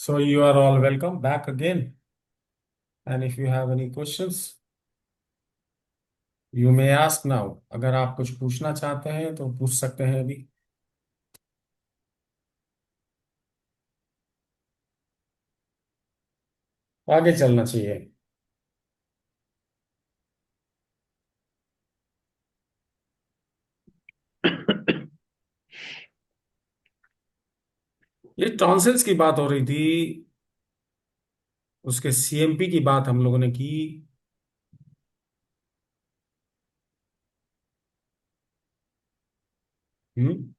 So you are all welcome back again. And if you have any questions, you may ask now. अगर आप कुछ पूछना चाहते हैं तो पूछ सकते हैं अभी। आगे चलना चाहिए। ये टॉन्सिल्स की बात हो रही थी। उसके सीएमपी की बात हम लोगों ने की। हम्म।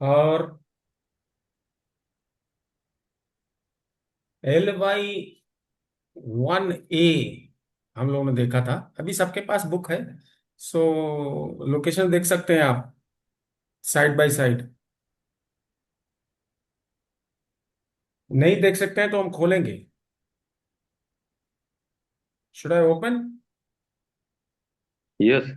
और LY1A हम लोगों ने देखा था। अभी सबके पास बुक है। सो लोकेशन देख सकते हैं आप, साइड बाय साइड। नहीं देख सकते हैं तो हम खोलेंगे। Should I open? Yes.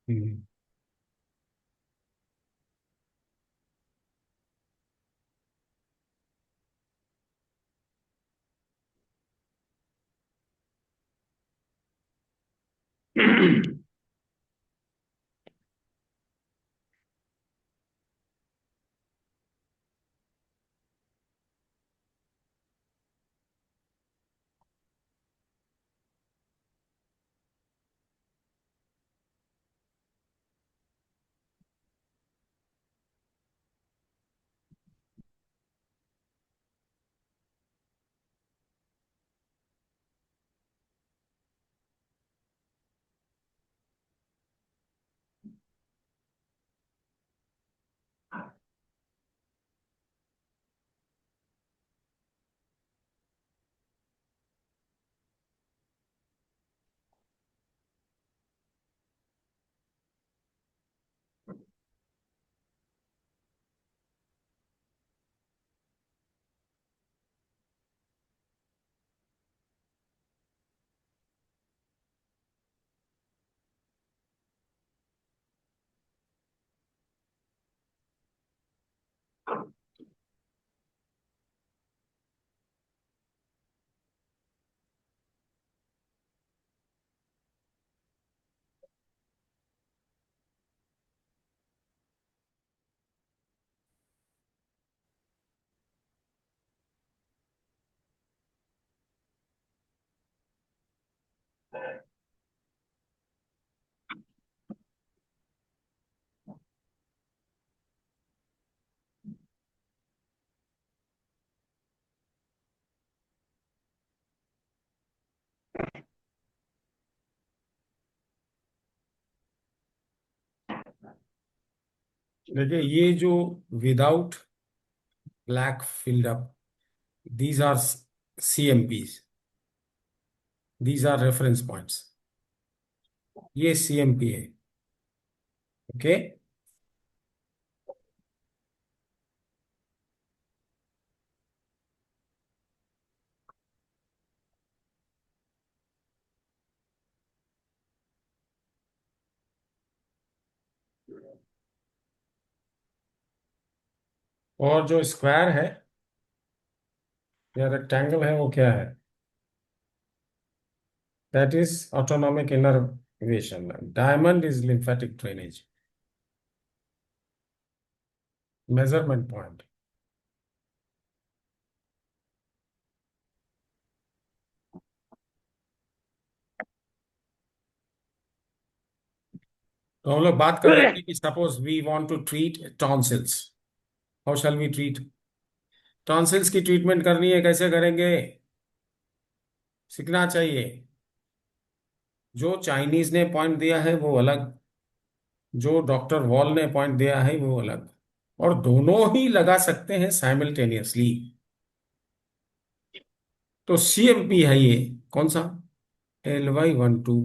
Hmm. देखिए, ये जो without black filled up, these are CMPs, these are reference points. ये CMP है। ओके। और जो स्क्वायर है या रेक्टेंगल है, वो क्या है? That is autonomic innervation. Diamond is lymphatic drainage, measurement point. तो हम लोग बात कर रहे थे कि suppose we want to treat tonsils, how shall we treat? Tonsils की ट्रीटमेंट करनी है, कैसे करेंगे? सीखना चाहिए। जो चाइनीज ने पॉइंट दिया है वो अलग, जो डॉक्टर वॉल ने पॉइंट दिया है वो अलग। और दोनों ही लगा सकते हैं साइमल्टेनियसली। तो सीएमपी है ये कौन सा? LY12,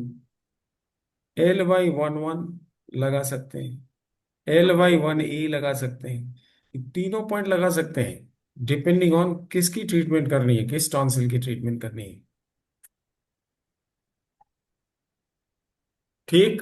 LY11 लगा सकते हैं, LY1A लगा सकते हैं, ये तीनों पॉइंट लगा सकते हैं डिपेंडिंग ऑन किसकी ट्रीटमेंट करनी है, किस टॉन्सिल की ट्रीटमेंट करनी है। ठीक।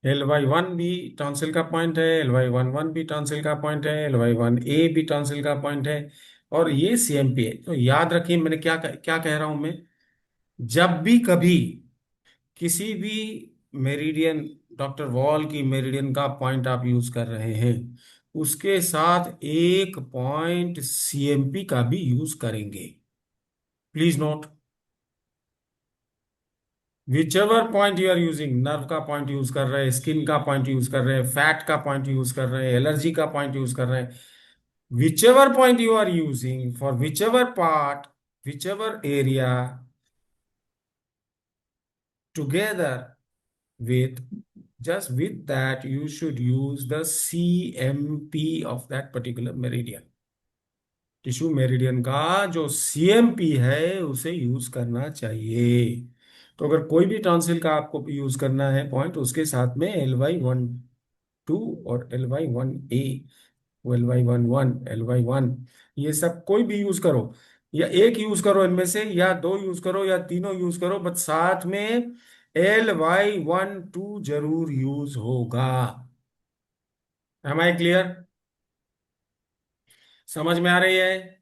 LY1 भी टॉन्सिल का पॉइंट है, LY11 भी टॉन्सिल का पॉइंट है, LY1A भी टॉन्सिल का पॉइंट है, और ये सीएमपी है। तो याद रखिए मैंने क्या क्या कह रहा हूं मैं। जब भी कभी किसी भी मेरिडियन, डॉक्टर वॉल की मेरिडियन का पॉइंट आप यूज कर रहे हैं, उसके साथ एक पॉइंट सीएमपी का भी यूज करेंगे। Please note, whichever point you are using, nerve का पॉइंट यूज कर रहे हैं, स्किन का पॉइंट यूज कर रहे हैं, फैट का पॉइंट यूज कर रहे हैं, एलर्जी का पॉइंट यूज कर रहे हैं, whichever point you are using for whichever part, whichever area, together with, just with that you should use the CMP of that particular meridian। Tissue meridian का जो CMP है उसे use करना चाहिए। तो अगर कोई भी टॉन्सिल का आपको यूज करना है पॉइंट, उसके साथ में LY12 और LY1A, LY11, LY1, ये सब कोई भी यूज करो, या एक यूज करो इनमें से, या दो यूज करो, या तीनों यूज करो, बट साथ में LY12 जरूर यूज होगा। Am I clear? समझ में आ रही है?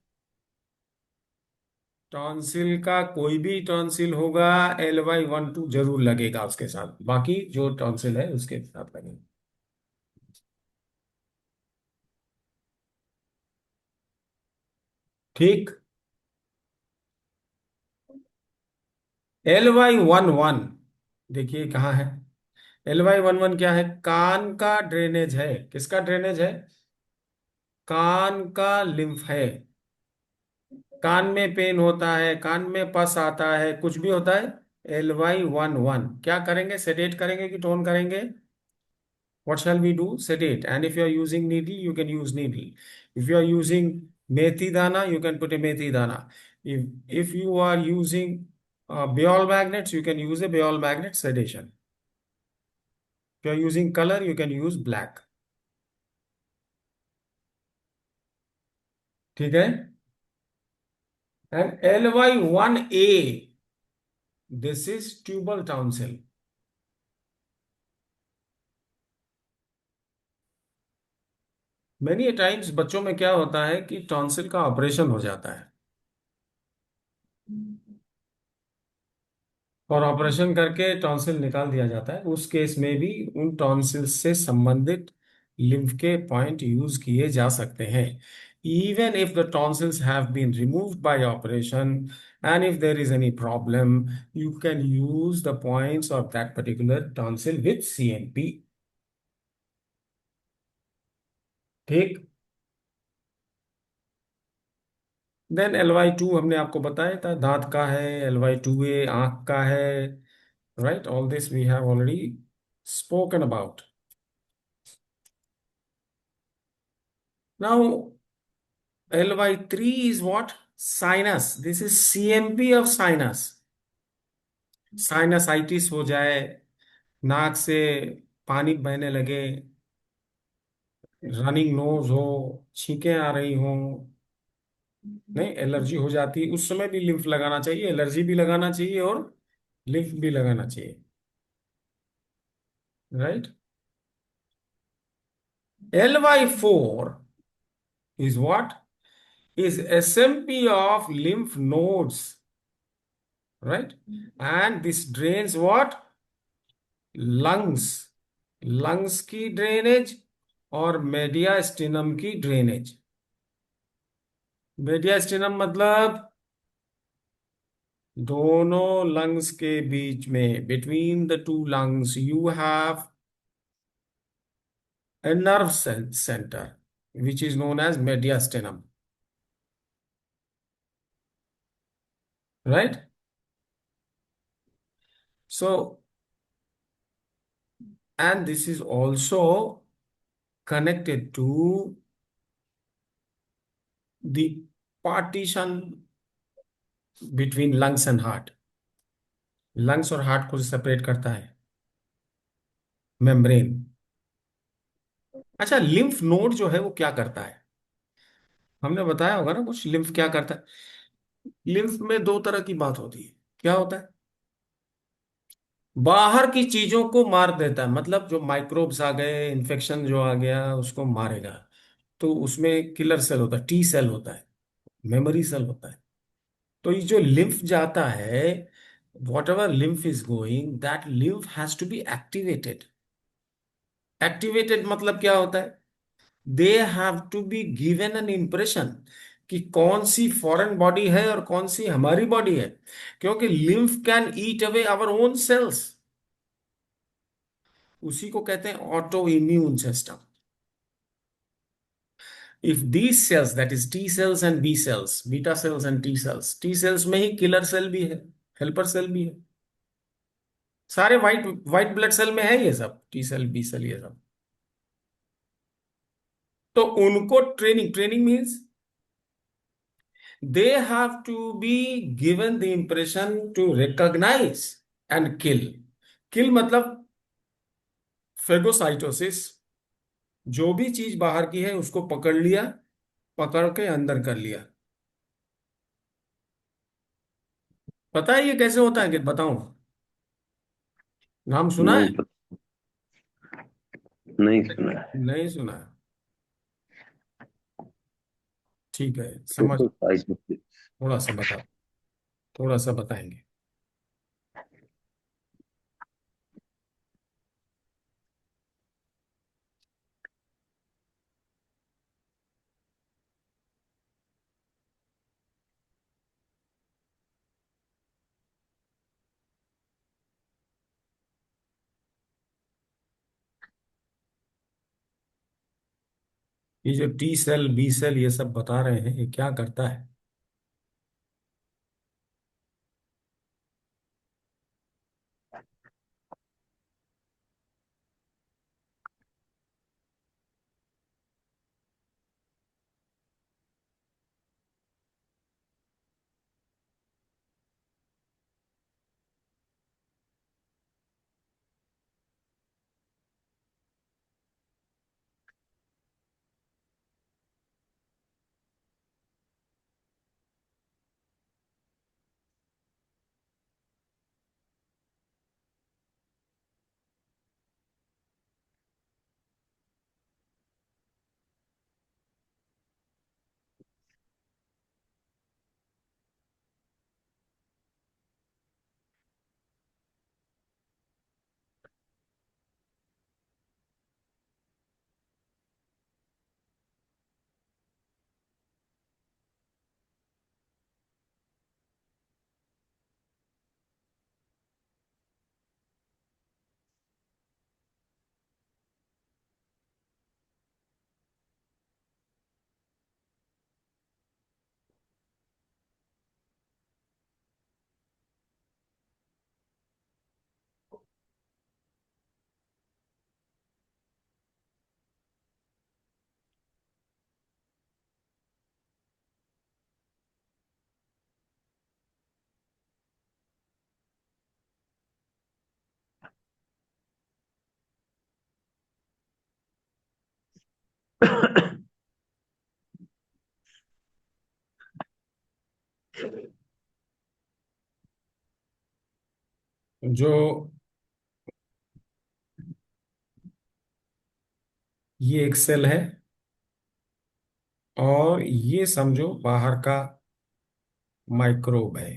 टॉन्सिल का कोई भी टॉन्सिल होगा, LY12 जरूर लगेगा उसके साथ, बाकी जो टॉन्सिल है उसके साथ लगेगा। ठीक। LY11 देखिए कहाँ है। LY11 क्या है? कान का ड्रेनेज है। किसका ड्रेनेज है? कान का लिम्फ है। कान में पेन होता है, कान में पस आता है, कुछ भी होता है, LY11 क्या करेंगे? सेडेट करेंगे कि टोन करेंगे? What shall we do? Sedate. And if you are using needle, you can use needle. If you are using methi dana, you can put a methi dana. If you are using Biol magnets, you can use a Biol magnet sedation. If you are using color, you can use black. ठीक है? And LY1A, this is tubal tonsil. Many a times बच्चों में क्या होता है कि tonsil का operation हो जाता है, और ऑपरेशन करके टॉन्सिल निकाल दिया जाता है। उस केस में भी उन टॉन्सिल से संबंधित लिम्फ के पॉइंट यूज किए जा सकते हैं। Even if the tonsils have been removed by operation, and if there is any problem, you can use the points of that particular tonsil with CMP. ठीक। देन LY2 हमने आपको बताया था दांत का है, LY2A आंख का है। Right, all this we have already spoken about. Now, LY3 is what? Sinus. This is CMP of sinus. Sinusitis हो जाए, नाक से पानी बहने लगे, रनिंग नोज हो, छींकें आ रही हो, नहीं एलर्जी हो जाती, उस समय भी लिम्फ लगाना चाहिए, एलर्जी भी लगाना चाहिए और लिम्फ भी लगाना चाहिए। Right. LY4 is what? Is SMP of lymph nodes, right? And this drains what? Lungs, lungs की ड्रेनेज और मेडियास्टिनम की ड्रेनेज। मेडियास्टिनम मतलब दोनों लंग्स के बीच में, between the two lungs you have a nerve center which is known as mediastinum, right? So, and this is also connected to the partition between lungs and heart, lungs और heart को separate करता है membrane. अच्छा, lymph node जो है वो क्या करता है? हमने बताया होगा ना कुछ, लिम्फ क्या करता है। लिम्फ में दो तरह की बात होती है। क्या होता है? बाहर की चीजों को मार देता है, मतलब जो माइक्रोब्स आ गए, इन्फेक्शन जो आ गया उसको मारेगा। तो उसमें किलर सेल होता है, टी सेल होता है, मेमोरी सेल होता है। तो ये जो लिम्फ जाता है, whatever lymph is going, that lymph has to be activated. Activated मतलब क्या होता है? They have to be given an impression कि कौन सी फॉरेन बॉडी है और कौन सी हमारी बॉडी है। क्योंकि lymph can eat away our own cells. उसी को कहते हैं autoimmune system. If these cells, that is T cells and B cells, beta cells and T cells में ही किलर सेल भी है, हेल्पर सेल भी है। सारे व्हाइट व्हाइट ब्लड सेल में है ये सब, टी सेल बी सेल ये सब। तो उनको training, training means they have to be given the impression to recognize and kill। किल मतलब फेगोसाइटोसिस। जो भी चीज बाहर की है उसको पकड़ लिया, पकड़ के अंदर कर लिया। पता है ये कैसे होता है कि बताऊं? नाम सुना है? नहीं नहीं सुना है। नहीं सुना है? ठीक है, समझ। फोटोसाइंटिस्ट। थोड़ा सा बता, थोड़ा सा बताएंगे। ये जो टी सेल बी सेल ये सब बता रहे हैं, ये क्या करता है? जो ये एक सेल है, और ये समझो बाहर का माइक्रोब है।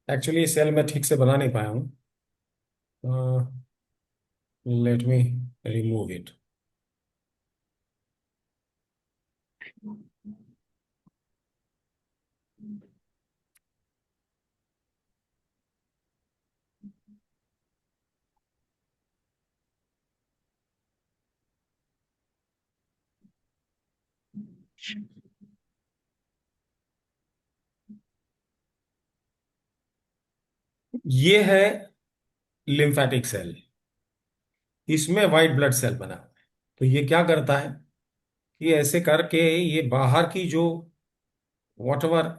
एक्चुअली ये सेल मैं ठीक से बना नहीं पाया हूँ। Let me remove it. ये है लिम्फेटिक सेल, इसमें व्हाइट ब्लड सेल बना हुआ है। तो ये क्या करता है कि ऐसे करके ये बाहर की जो वॉट एवर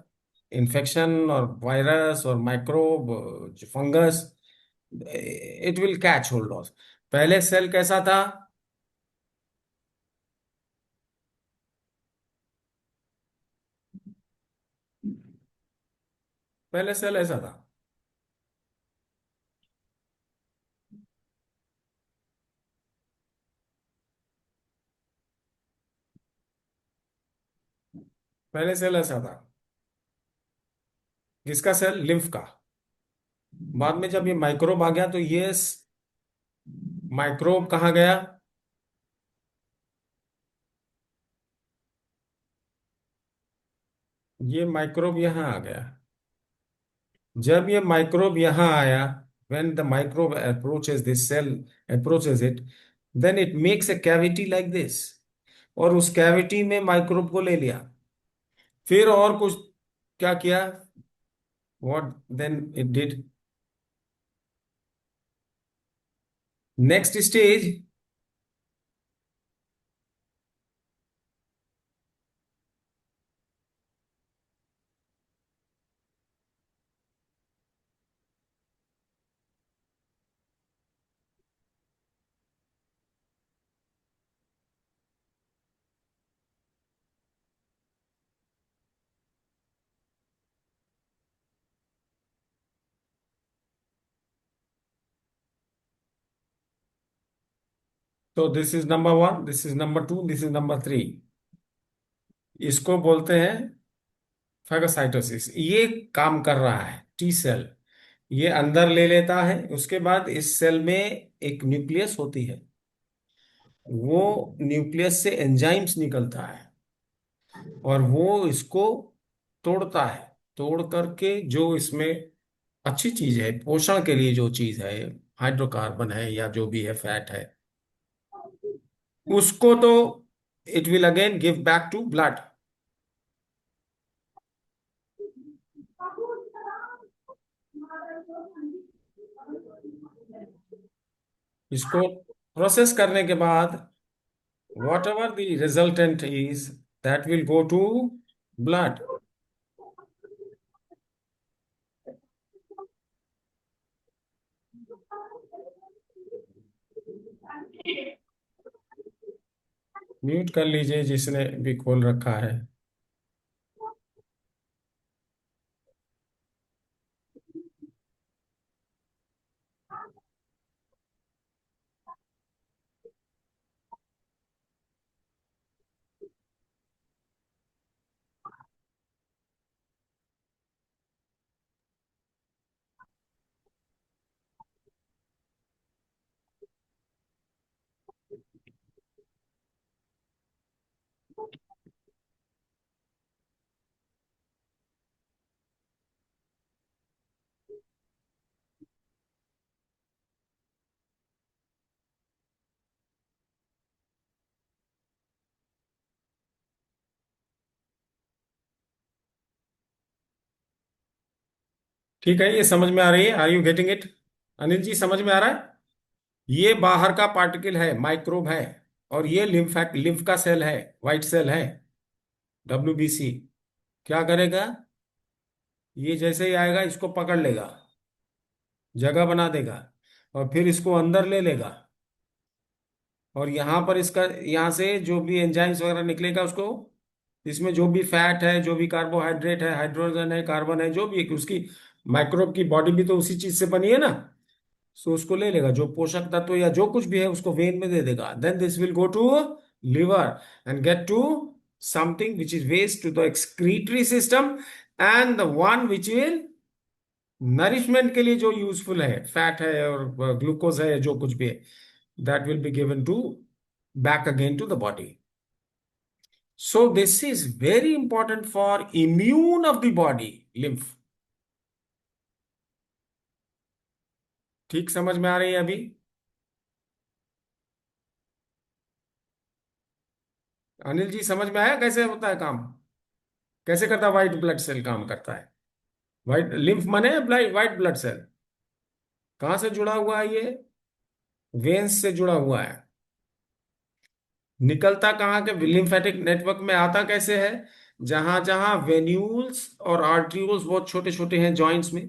इन्फेक्शन और वायरस और microbe, fungus, it will catch hold of. पहले सेल कैसा था? पहले सेल ऐसा था। पहले सेल ऐसा था। किसका सेल? लिम्फ का। बाद में जब ये माइक्रोब आ गया तो ये माइक्रोब कहाँ गया? ये माइक्रोब यहाँ आ गया। जब ये माइक्रोब यहाँ आया, when the microbe approaches this cell, approaches it, then it makes a cavity like this, और उस कैविटी में माइक्रोब को ले लिया। फिर और कुछ क्या किया? what then it did? Next stage, तो this is number one, this is number two, this is number three. इसको बोलते हैं फैगोसाइटोसिस। ये काम कर रहा है टी सेल। ये अंदर ले लेता है, उसके बाद इस सेल में एक न्यूक्लियस होती है। वो न्यूक्लियस से एंजाइम्स निकलता है और वो इसको तोड़ता है। तोड़ करके जो इसमें अच्छी चीज है, पोषण के लिए जो चीज है, हाइड्रोकार्बन है या जो भी है, फैट है, उसको तो it will again give back to blood. इसको प्रोसेस करने के बाद whatever the resultant is, that will go to blood। Mute कर लीजिए जिसने भी खोल रखा है। ठीक है, ये समझ में आ रही है? Are you getting it? Anil ji, समझ में आ रहा है? ये बाहर का पार्टिकल है, माइक्रोब है, और ये लिम्फ का सेल है, व्हाइट सेल है, WBC। क्या करेगा? ये जैसे ही आएगा इसको पकड़ लेगा, जगह बना देगा, और फिर इसको अंदर ले लेगा। और यहाँ पर इसका, यहाँ से जो भी एंजाइम्स वगैरह निकलेगा उसको, इसमें जो भी फैट है, जो भी कार्बोहाइड्रेट है, हाइड्रोजन है, कार्बन है, जो भी है, उसकी माइक्रोब की बॉडी भी तो उसी चीज से बनी है ना। सो उसको ले लेगा, जो पोषक तत्व या जो कुछ भी है उसको वेन में दे देगा। Then this will go to liver and get to something which is waste to the excretory system, and the one which will nourishment के लिए जो यूजफुल है, फैट है और ग्लूकोज है, जो कुछ भी है, that will be given to back again to the body. So this is very important for immune of the body, lymph। ठीक समझ में आ रही है अभी? अनिल जी, समझ में आया कैसे होता है काम? कैसे करता है व्हाइट ब्लड सेल काम करता है? व्हाइट लिम्फ माने व्हाइट ब्लड सेल। कहाँ से जुड़ा हुआ है ये? वेन्स से जुड़ा हुआ है। निकलता कहाँ के लिम्फेटिक नेटवर्क में आता कैसे है? जहां जहां वेन्यूल्स और आर्ट्रियोल्स बहुत छोटे छोटे हैं जॉइंट्स में,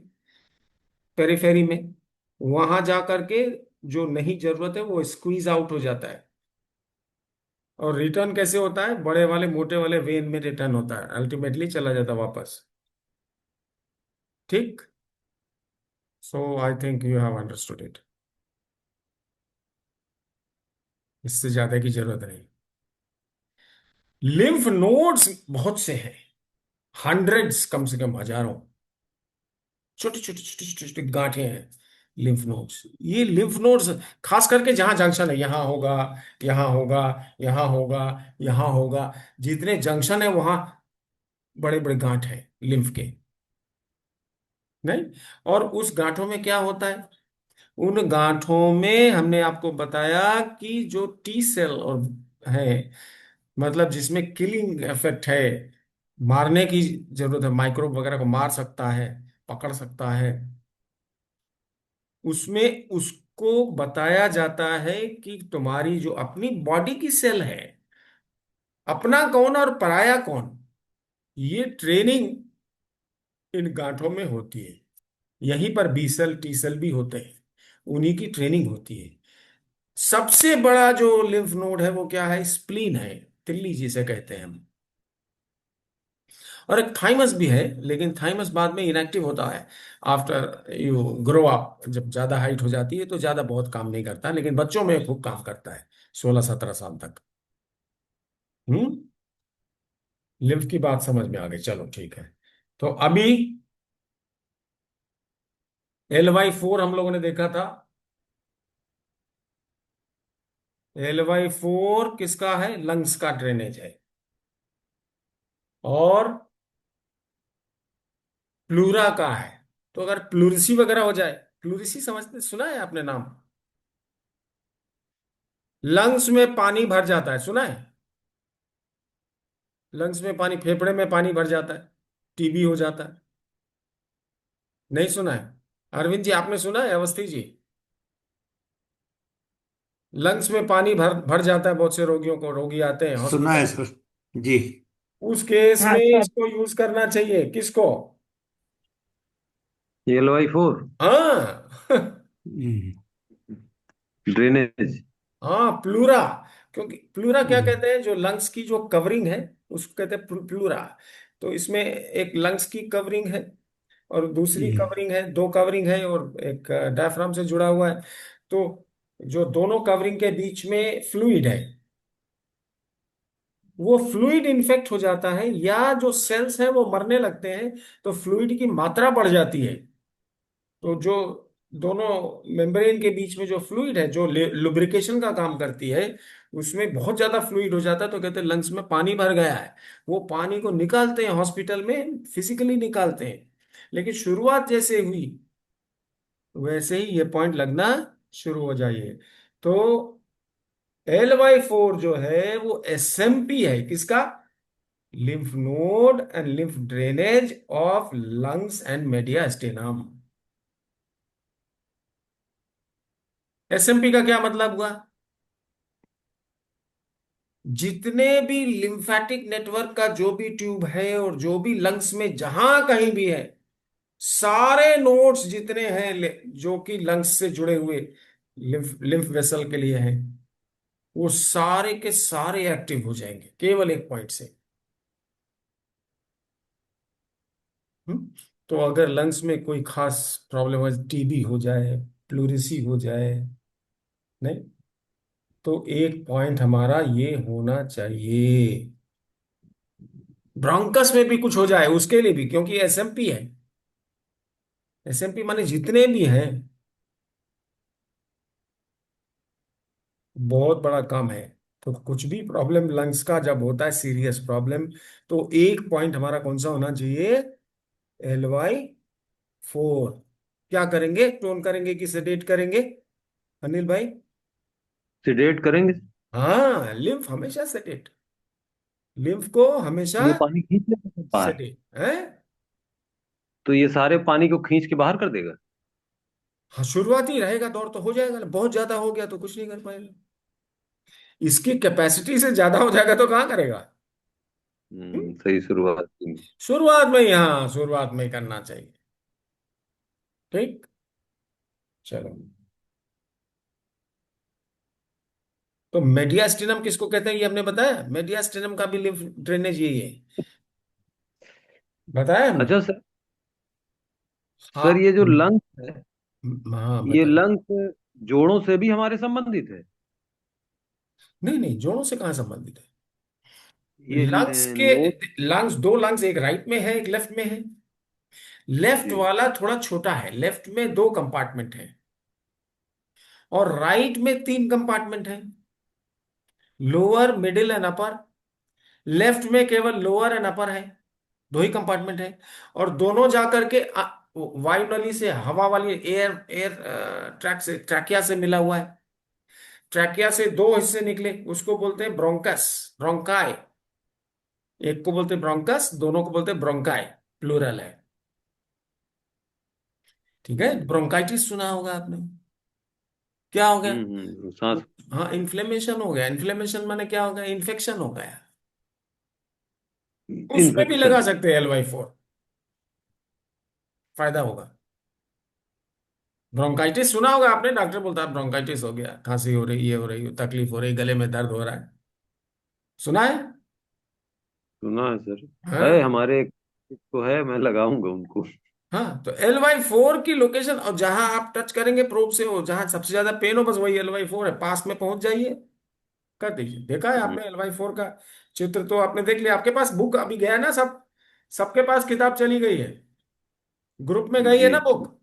पेरिफेरी में, वहां जा करके जो नहीं जरूरत है वो स्क्वीज आउट हो जाता है। और रिटर्न कैसे होता है? बड़े वाले मोटे वाले वेन में रिटर्न होता है, अल्टीमेटली चला जाता है वापस। ठीक। So I think you have understood it. इससे ज्यादा की जरूरत नहीं। लिम्फ नोड्स बहुत से हैं, हंड्रेड्स, कम से कम हजारों, छोटी छोटी छोटी छोटी छोटी गांठें हैं लिम्फ नोड्स। ये लिम्फ नोड्स खास करके जहां जंक्शन है, यहां होगा, यहां होगा, यहां होगा, यहां होगा, जितने जंक्शन है वहां बड़े बड़े गांठ है लिम्फ के। नहीं। और उस गांठों में क्या होता है? उन गांठों में हमने आपको बताया कि जो टी सेल और है, मतलब जिसमें किलिंग इफेक्ट है, मारने की जरूरत है, माइक्रोब वगैरह को मार सकता है, पकड़ सकता है, उसमें उसको बताया जाता है कि तुम्हारी जो अपनी बॉडी की सेल है, अपना कौन और पराया कौन, ये ट्रेनिंग इन गांठों में होती है। यहीं पर बी सेल टी सेल भी होते हैं, उन्हीं की ट्रेनिंग होती है। सबसे बड़ा जो लिम्फ नोड है वो क्या है? स्प्लीन है, तिल्ली जिसे कहते हैं हम। और एक थाइमस भी है, लेकिन थाइमस बाद में इनएक्टिव होता है आफ्टर यू ग्रो अप। जब ज्यादा हाइट हो जाती है तो ज्यादा बहुत काम नहीं करता, लेकिन बच्चों में खूब काम करता है, 16-17 साल तक। हम्म। लिम्फ की बात समझ में आ गई, चलो ठीक है। तो अभी LY4 हम लोगों ने देखा था। LY4 किसका है? लंग्स का ड्रेनेज है। और प्लूरा का है। तो अगर प्लूरिसी वगैरह हो जाए, प्लूरिसी समझते, सुना है आपने नाम? लंग्स में पानी भर जाता है, सुना है? लंग्स में पानी, फेफड़े में पानी भर जाता है, टीबी हो जाता है। नहीं सुना है? अरविंद जी आपने सुना है? अवस्थी जी, लंग्स में पानी भर भर जाता है, बहुत से रोगियों को, रोगी आते हैं सुना हॉस्पिटल। है सर। जी। उस केस हाँ में सर। इसको यूज करना चाहिए, किसको? LY4 हाँ। हम्म, ड्रेनेज। हाँ, प्लूरा। क्योंकि प्लूरा क्या हम्म, कहते हैं, जो लंग्स की जो कवरिंग है उसको कहते हैं प्लूरा। तो इसमें एक लंग्स की कवरिंग है और दूसरी हम्म, कवरिंग है, दो कवरिंग है, और एक डायफ्राम से जुड़ा हुआ है। तो जो दोनों कवरिंग के बीच में फ्लूइड है, वो फ्लूइड इन्फेक्ट हो जाता है, या जो सेल्स हैं वो मरने लगते हैं, तो फ्लूइड की मात्रा बढ़ जाती है। तो जो दोनों मेम्ब्रेन के बीच में जो फ्लूइड है, जो लुब्रिकेशन का काम करती है, उसमें बहुत ज्यादा फ्लूइड हो जाता है, तो कहते हैं लंग्स में पानी भर गया है। वो पानी को निकालते हैं हॉस्पिटल में, फिजिकली निकालते हैं। लेकिन शुरुआत जैसे हुई वैसे ही ये पॉइंट लगना शुरू हो जाइए। तो LY4 जो है वो SMP है, किसका? Lymph node and lymph drainage of lungs and mediastinum. SMP का क्या मतलब हुआ? जितने भी लिम्फेटिक नेटवर्क का जो भी ट्यूब है और जो भी लंग्स में जहां कहीं भी है, सारे नोड्स जितने हैं जो कि लंग्स से जुड़े हुए लिम्फ लिम्फ वेसल के लिए हैं, वो सारे के सारे एक्टिव हो जाएंगे केवल एक पॉइंट से। हम्म? तो अगर लंग्स में कोई खास प्रॉब्लम है, टीबी हो जाए, प्लूरिसी हो जाए, नहीं, तो एक पॉइंट हमारा ये होना चाहिए। ब्रोंकस में भी कुछ हो जाए उसके लिए भी, क्योंकि SMP है। SMP माने जितने भी हैं, बहुत बड़ा काम है। तो कुछ भी प्रॉब्लम लंग्स का जब होता है, सीरियस प्रॉब्लम, तो एक पॉइंट हमारा कौन सा होना चाहिए? LY4। क्या करेंगे? टोन करेंगे कि सेडेट करेंगे, अनिल भाई? सिडेट करेंगे। हाँ, लिम्फ हमेशा सेडेट, लिम्फ को हमेशा वो पानी खींच लेगा बाहर। सेडेट है। तो ये सारे पानी को खींच के बाहर कर देगा। हाँ, शुरुआती रहेगा दौर तो हो जाएगा ना, बहुत ज्यादा हो गया तो कुछ नहीं कर पाएगा। इसकी कैपेसिटी से ज्यादा हो जाएगा तो कहाँ करेगा? हम्म? सही शुरुआत की। शुरुआत में ही, हाँ शुरुआत में ही करना चाहिए। ठीक। चलो। तो मेडियास्टिनम किसको कहते हैं ये हमने बताया, मेडियास्टिनम का भी लिम्फ ड्रेनेज यही है, बताया हमने। अच्छा सर। हाँ। सर ये जो लंग्स है, हाँ ये बताइए। लंग्स जोड़ों से भी हमारे संबंधित है? नहीं नहीं, जोड़ों से कहाँ संबंधित है? ये लंग्स के, नोज। लंग्स दो लंग्स, एक राइट में है एक लेफ्ट में है। लेफ्ट जी। वाला थोड़ा छोटा है, लेफ्ट में दो कंपार्टमेंट है, और राइट में तीन कंपार्टमेंट है, lower middle and upper. Left में केवल लोअर एंड अपर है, दो ही कंपार्टमेंट है। और दोनों जाकर के वायु नली से, हवा वाली एयर एयर ट्रैक से, ट्रैकिया से मिला हुआ है। ट्रैकिया से दो हिस्से निकले, उसको बोलते हैं ब्रोंकस, ब्रोंकाई। एक को बोलते हैं ब्रोंकस, दोनों को बोलते हैं ब्रोंकाई, प्लूरल है। ठीक है, हम्म ब्रोंकाइटिस सुना होगा आपने। क्या हो गया? सांस। हाँ इन्फ्लेमेशन हो गया, इन्फ्लेमेशन माने क्या हो गया, इन्फेक्शन हो गया। उसमें भी लगा इन्फेक्शन। सकते हैं LY4, फायदा होगा। ब्रोंकाइटिस सुना होगा आपने, डॉक्टर बोलता है ब्रोंकाइटिस हो गया, खांसी हो रही, ये हो रही, तकलीफ हो रही, गले में दर्द हो रहा है, सुना है? सुना है सर। है हाँ। हमारे एक तो है, मैं लगाऊंगा उनको। हाँ तो LY4 की लोकेशन, और जहां आप टच करेंगे प्रोब से, हो जहां सबसे ज्यादा पेन हो, बस वही LY4 है, पास में पहुंच जाइए, कर दीजिए। देखा है हम्म, आपने LY4 का चित्र तो आपने देख लिया, आपके पास बुक अभी गया है ना सब, सबके पास किताब चली गई है, ग्रुप में गई है जी। ना बुक।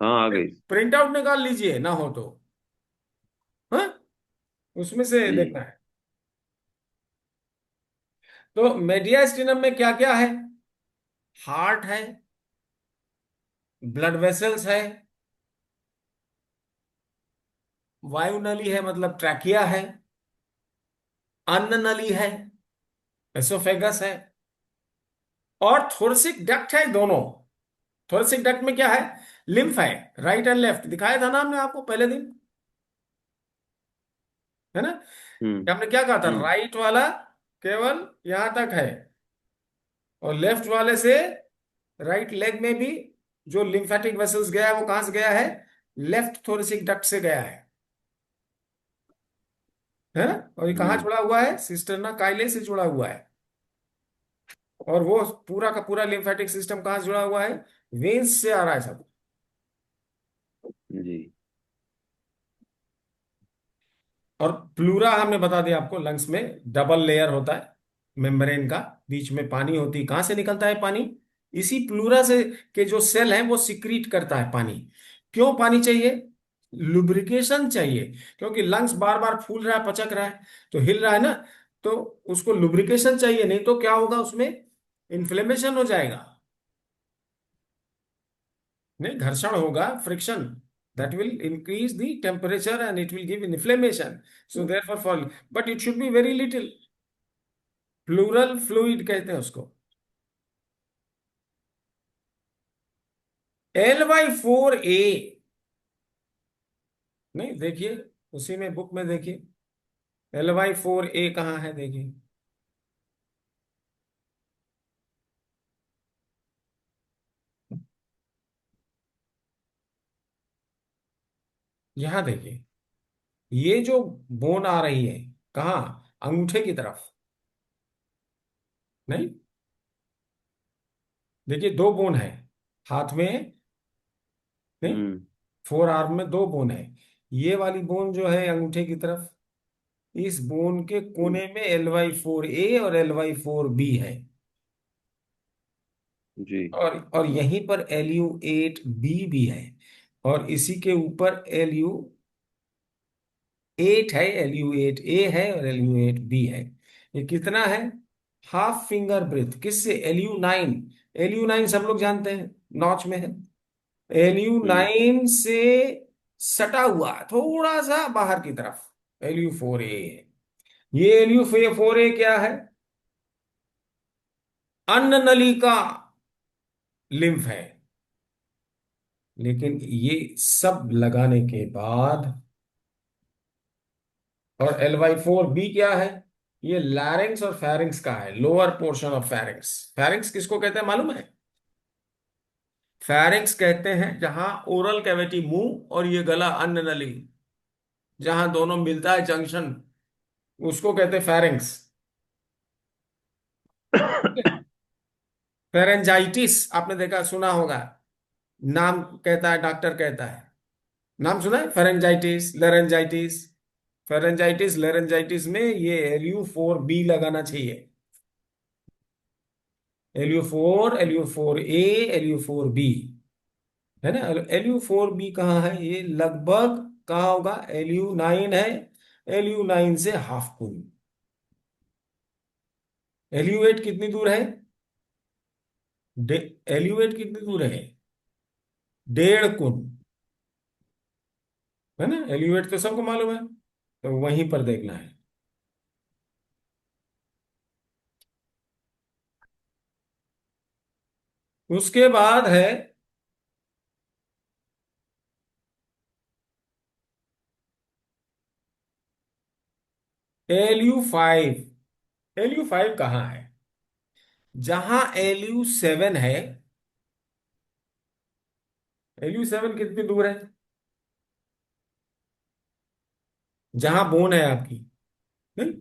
हाँ आ गई। प्रिंट आउट निकाल लीजिए ना हो तो, हाँ उसमें से जी। देखना है। तो मेडियास्टिनम में क्या क्या है? हार्ट है, ब्लड वेसल्स है, वायु नली है मतलब ट्रैकिया है, अन्न नली है, एसोफेगस है, और थोरसिक डक्ट है दोनों। थोरसिक डक्ट में क्या है? लिम्फ है, राइट एंड लेफ्ट, दिखाया था ना हमने आपको पहले दिन, है ना? हम्म हमने क्या कहा था, हम्म राइट वाला केवल यहां तक है, और लेफ्ट वाले से, राइट लेग में भी जो लिम्फेटिक वेसल्स गया है वो कहां से गया है? लेफ्ट थोरेसिक डक्ट से गया है ना? और ये कहाँ हम्म जुड़ा हुआ है? सिस्टर्ना काइले से जुड़ा हुआ है। और वो पूरा का पूरा लिम्फेटिक सिस्टम कहाँ से जुड़ा हुआ है? वेन्स से आ रहा है सब। जी। और प्लूरा हमने बता दिया आपको, लंग्स में डबल लेयर होता है मेम्ब्रेन का, बीच में पानी होती है। कहाँ से निकलता है पानी? इसी प्लूरा से के जो सेल हैं वो सिक्रीट करता है पानी। क्यों पानी चाहिए? लुब्रिकेशन चाहिए, क्योंकि लंग्स बार बार फूल रहा है, पचक रहा है, तो हिल रहा है ना, तो उसको लुब्रिकेशन चाहिए, नहीं तो क्या होगा उसमें? इन्फ्लेमेशन हो जाएगा। नहीं, घर्षण होगा, friction, that will increase the temperature and it will give inflammation, so therefore fall, but it should be very little, pleural fluid कहते हैं उसको। LY4A, नहीं देखिए, उसी में बुक में देखिए, LY4A कहाँ है देखिए, यहां देखिए, ये जो बोन आ रही है, कहाँ? अंगूठे की तरफ। नहीं, देखिए दो बोन है हाथ में, नहीं, हम्म फोर आर्म में दो बोन है, ये वाली बोन जो है अंगूठे की तरफ, इस बोन के कोने में LY4A और LY4B है, जी। और यहीं पर LU8B भी है, और इसी के ऊपर LU8 है, LU8A है और LU8B है। ये कितना है? हाफ फिंगर ब्रेथ, किससे? LU9। LU9 सब लोग जानते हैं, नॉच में है। हम्म LU9 से सटा हुआ थोड़ा सा बाहर की तरफ LU4A है। ये LU4A क्या है? अन्न नली का लिम्फ है। लेकिन ये सब लगाने के बाद और Ly4b क्या है? ये लैरिंग्स और फेरिंग्स का है, lower portion of pharynx. Pharynx किसको कहते हैं मालूम है? फेरिंग्स कहते हैं जहां ओरल कैविटी, मुंह और ये गला, अन्न नली, जहां दोनों मिलता है जंक्शन, उसको कहते हैं फेरिंग्स। फेरेंजाइटिस आपने देखा सुना होगा, नाम कहता है, डॉक्टर कहता है, नाम सुना है, फेरेंजाइटिस, लेरेंजाइटिस। फेरेंजाइटिस लेरेंजाइटिस में ये Lu4b लगाना चाहिए। Lu4, Lu4a, Lu4b, है ना? Lu4b कहाँ है? ये लगभग कहाँ होगा? Lu9 है, Lu9 से हाफ कुन। Lu8 कितनी दूर है? Lu8 कितनी दूर है? 1.5 कुन, है ना? Lu8 तो सबको मालूम है, तो वहीं पर देखना है। उसके बाद है Lu5। Lu5 कहाँ है? जहां Lu7 है। Lu7 कितनी दूर है? जहां बोन है आपकी, नहीं?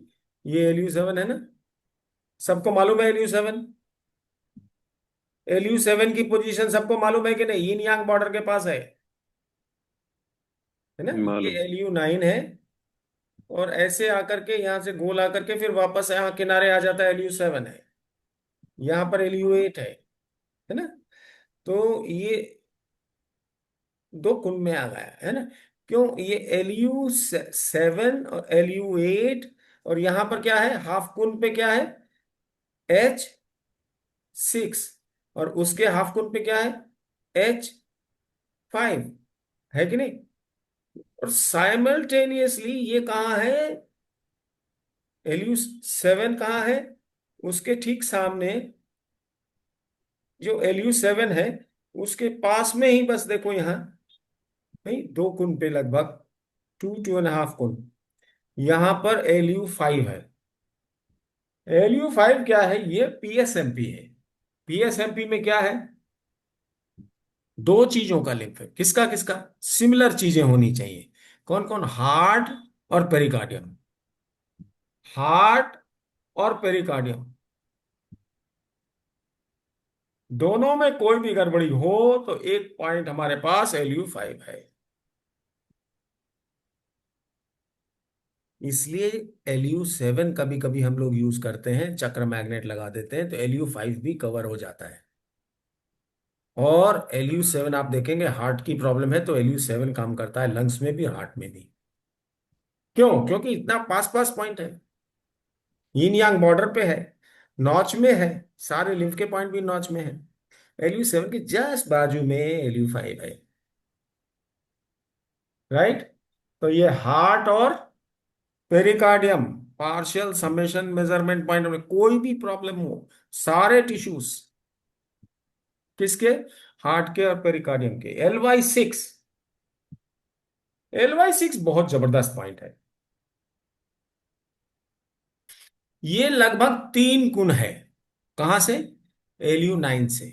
ये Lu7 है ना, सबको मालूम है Lu7। Lu7 की पोजीशन सबको मालूम है कि नहीं? यिन यांग बॉर्डर के पास है है ना? मालूम। ये Lu9 है, और ऐसे आकर के यहां से गोल आकर के फिर वापस यहाँ किनारे आ जाता है, Lu7 है। यहाँ पर Lu8 है ना? तो ये 2 कुन में आ गया, है ना? क्यों? ये Lu7 और Lu8, और यहां पर क्या है, हाफ कुन पे क्या है? H6, और उसके हाफ कुन पे क्या है? H5, है कि नहीं? और साइमल्टेनियसली ये कहाँ है? Lu7 कहाँ है? उसके ठीक सामने, जो Lu7 है उसके पास में ही, बस देखो यहाँ, नहीं, 2 कुन पे लगभग, 2.5 कुन, यहां पर Lu5 है। Lu5 क्या है? ये PSMP है। PSMP में क्या है? 2 चीजों का लिंक है। किसका किसका? सिमिलर चीजें होनी चाहिए। कौन कौन? हार्ट और पेरिकार्डियम। हार्ट और पेरिकार्डियम, दोनों में कोई भी गड़बड़ी हो तो एक पॉइंट हमारे पास Lu5 है। इसलिए Lu7 कभी कभी हम लोग यूज करते हैं, चक्र मैग्नेट लगा देते हैं, तो Lu5 भी कवर हो जाता है। और Lu7 आप देखेंगे, हार्ट की प्रॉब्लम है तो Lu7 काम करता है लंग्स में भी, हार्ट में भी। क्यों? क्योंकि इतना पास पास पॉइंट है, यिन यांग बॉर्डर पे है, नॉच में है, सारे लिम्फ के पॉइंट भी नॉच में है। Lu7 के जस्ट बाजू में Lu5 है, राइट? तो ये हार्ट और pericardium, partial summation measurement point में कोई भी प्रॉब्लम हो, सारे टिश्यूज किसके? हार्ट के और पेरिकार्डियम के। Ly6 बहुत जबरदस्त पॉइंट है। ये लगभग 3 गुण है। कहां से? Lu9 से।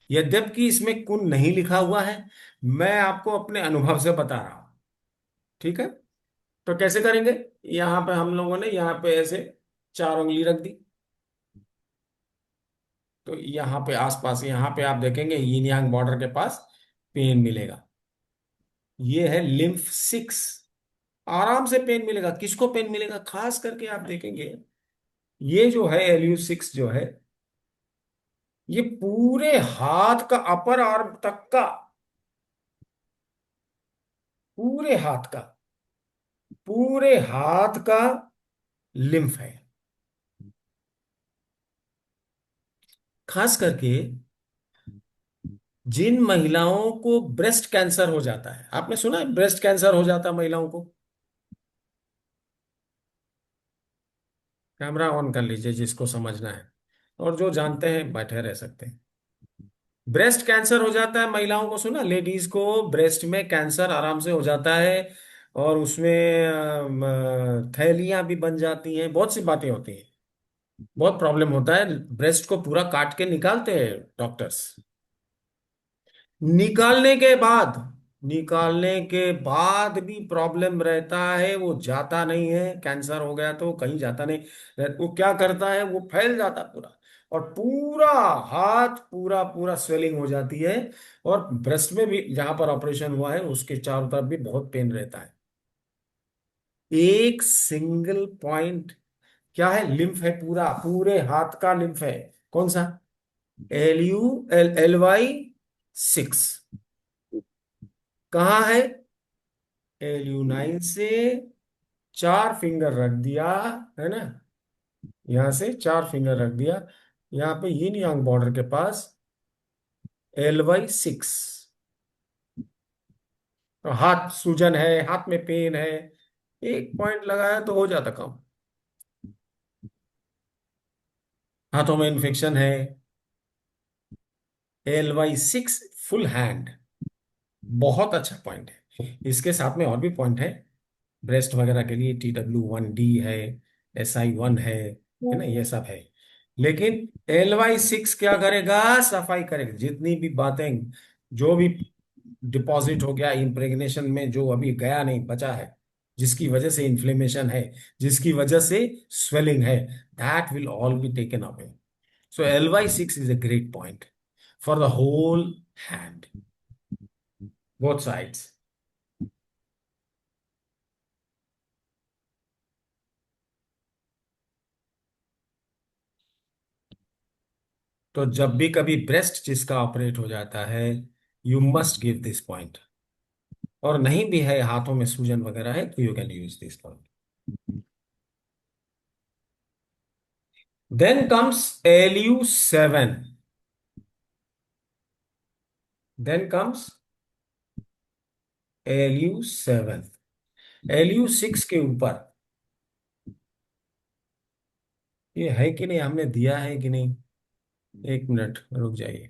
यद्यपि इसमें कुन नहीं लिखा हुआ है, मैं आपको अपने अनुभव से बता रहा हूं, ठीक है? तो कैसे करेंगे? यहां पे हम लोगों ने यहां पे ऐसे 4 उंगली रख दी, तो यहाँ पे आसपास, यहाँ पे आप देखेंगे यिन यांग बॉर्डर के पास पेन मिलेगा। ये है लिम्फ 6, आराम से पेन मिलेगा। किसको पेन मिलेगा? खास करके आप देखेंगे, ये जो है Lu6 जो है, ये पूरे हाथ का, अपर आर्म तक का, पूरे हाथ का, पूरे हाथ का लिम्फ है। खास करके जिन महिलाओं को ब्रेस्ट कैंसर हो जाता है, आपने सुना है ब्रेस्ट कैंसर हो जाता है महिलाओं को? कैमरा ऑन कर लीजिए जिसको समझना है, और जो जानते हैं बैठे रह सकते हैं। ब्रेस्ट कैंसर हो जाता है महिलाओं को, सुना? लेडीज को ब्रेस्ट में कैंसर आराम से हो जाता है, और उसमें थैलियां भी बन जाती हैं, बहुत सी बातें होती हैं। बहुत प्रॉब्लम होता है, ब्रेस्ट को पूरा काट के निकालते हैं डॉक्टर्स। निकालने के बाद, निकालने के बाद भी प्रॉब्लम रहता है, वो जाता नहीं है। कैंसर हो गया तो कहीं जाता नहीं। वो क्या करता है, वो फैल जाता पूरा, और पूरा हाथ पूरा पूरा स्वेलिंग हो जाती है। और ब्रेस्ट में भी जहां पर ऑपरेशन हुआ है उसके चारों तरफ भी बहुत पेन रहता है। एक सिंगल पॉइंट क्या है, लिम्फ है, पूरा पूरे हाथ का लिम्फ है। कौन सा? LU LY 6 कहाँ है? LU 9 से 4 फिंगर रख दिया, है ना? यहां से 4 फिंगर रख दिया, यहाँ पे यिन यांग बॉर्डर के पास LY 6। तो हाथ सूजन है, हाथ में पेन है, एक पॉइंट लगाया तो हो जाता काम। हाथों में इन्फेक्शन है, LY 6 फुल हैंड, बहुत अच्छा पॉइंट है। इसके साथ में और भी पॉइंट है ब्रेस्ट वगैरह के लिए, TW1D है, SI 1 है ना, ये सब है। लेकिन LY 6 क्या करेगा? सफाई करेगा जितनी भी बातें, जो भी डिपॉजिट हो गया इम्प्रेग्नेशन में, जो अभी गया नहीं बचा है, जिसकी वजह से इन्फ्लेमेशन है, जिसकी वजह से स्वेलिंग है, that will all be taken away. So LY 6 is a great point for the whole hand, both sides. तो जब भी कभी ब्रेस्ट जिसका ऑपरेट हो जाता है, you must give this point. और नहीं भी है, हाथों में सूजन वगैरह है, तो you can use this point. Then comes LU 7। Then comes LU 7। LU 6 के ऊपर ये है कि नहीं, हमने दिया है कि नहीं? एक मिनट रुक जाइए।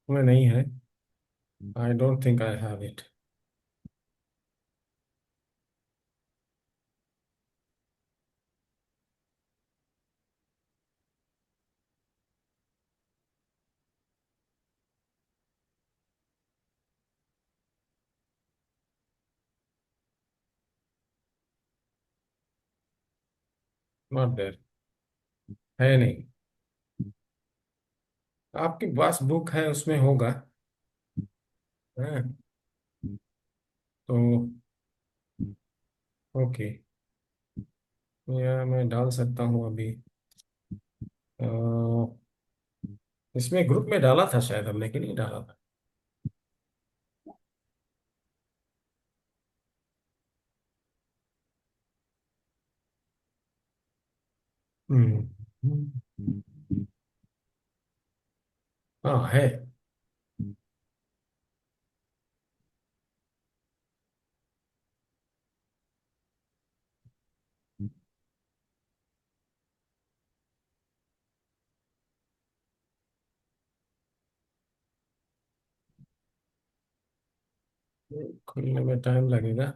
मैं नहीं है, I don't think I have it. Not there, है नहीं। आपके पास बुक है, उसमें होगा। हाँ, तो ओके, या मैं डाल सकता हूँ अभी। अ, इसमें ग्रुप में डाला था शायद हमने, कि नहीं डाला था? हम्म। हाँ है। खुलने में टाइम लगेगा।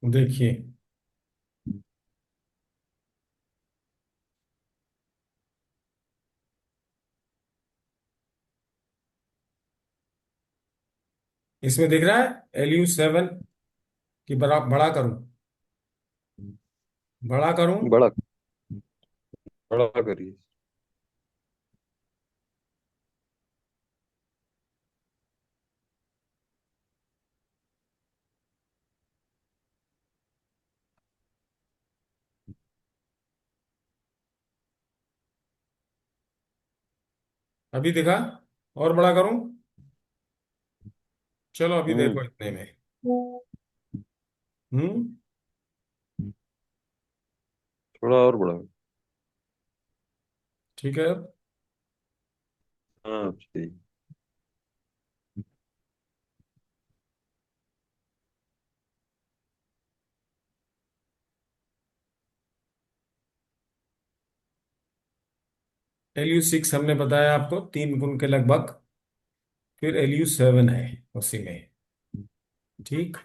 देखिए, इसमें दिख रहा है Lu7 की बड़ा बड़ा करूं? बड़ा करूं? बड़ा बड़ा करिए। अभी दिखा? और बड़ा करूं? चलो अभी हम्म। देखो इतने में। हम्म। थोड़ा और बड़ा। ठीक है। हाँ सही। Lu6 हमने बताया आपको 3 गुण के लगभग। फिर Lu7 है उसी में। ठीक।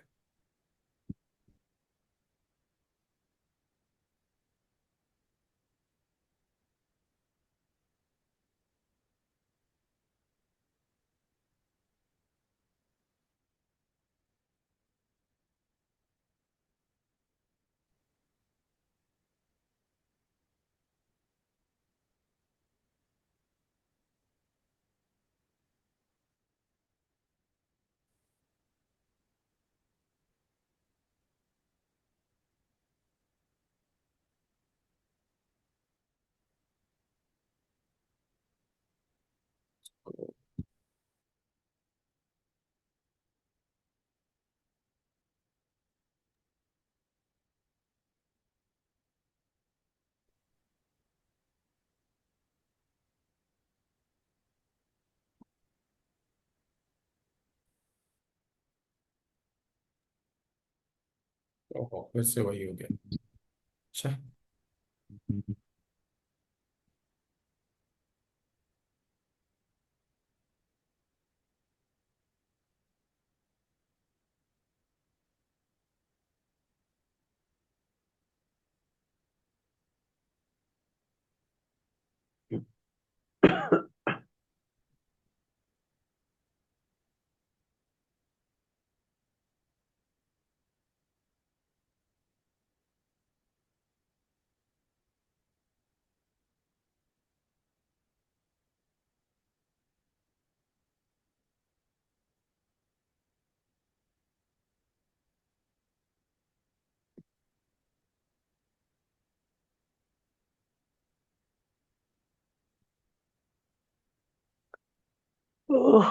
ओहो, फिर से वही हो गया। अच्छा। ओह,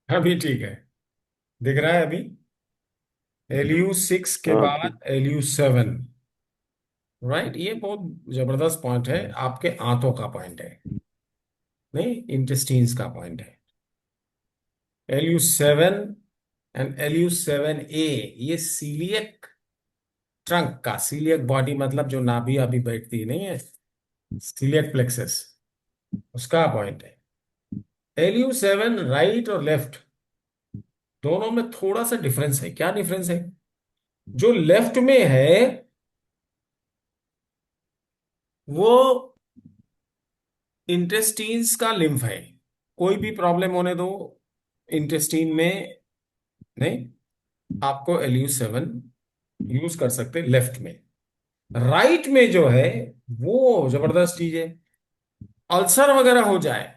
अभी ठीक है। दिख रहा है अभी? Lu6 के हाँ बाद ठीक। Lu7। राइट, ये बहुत जबरदस्त पॉइंट है, आपके आंतों का पॉइंट है, नहीं इंटेस्टीन्स का पॉइंट है। Lu7 एंड LU7A ये सीलियक ट्रंक का, सीलियक बॉडी मतलब जो नाभि अभी बैठती नहीं है, सीलियक प्लेक्सस, उसका पॉइंट है। LU7 राइट और लेफ्ट दोनों में थोड़ा सा डिफरेंस है। क्या डिफरेंस है? जो लेफ्ट में है वो इंटेस्टीन्स का लिम्फ है। कोई भी प्रॉब्लम होने दो इंटेस्टीन में, नहीं, आपको LU7 यूज कर सकते लेफ्ट में। राइट में जो है वो जबरदस्त चीज है। अल्सर वगैरह हो जाए,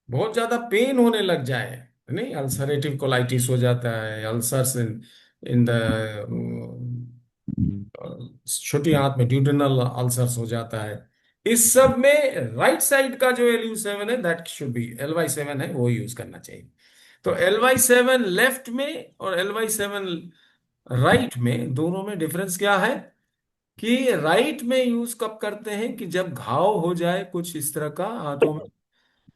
बहुत ज्यादा पेन होने लग जाए, नहीं, अल्सरेटिव कोलाइटिस हो जाता है, अल्सर्स इन इन द छोटी आंत में ड्यूडेनल अल्सर्स हो जाता है। इस सब में राइट साइड का जो LU7 है, दैट शुड बी, LY7 है वो यूज करना चाहिए। तो LY7 लेफ्ट में और LY7 राइट में, दोनों में डिफरेंस क्या है कि राइट में यूज कब करते हैं कि जब घाव हो जाए कुछ इस तरह का हाथों में,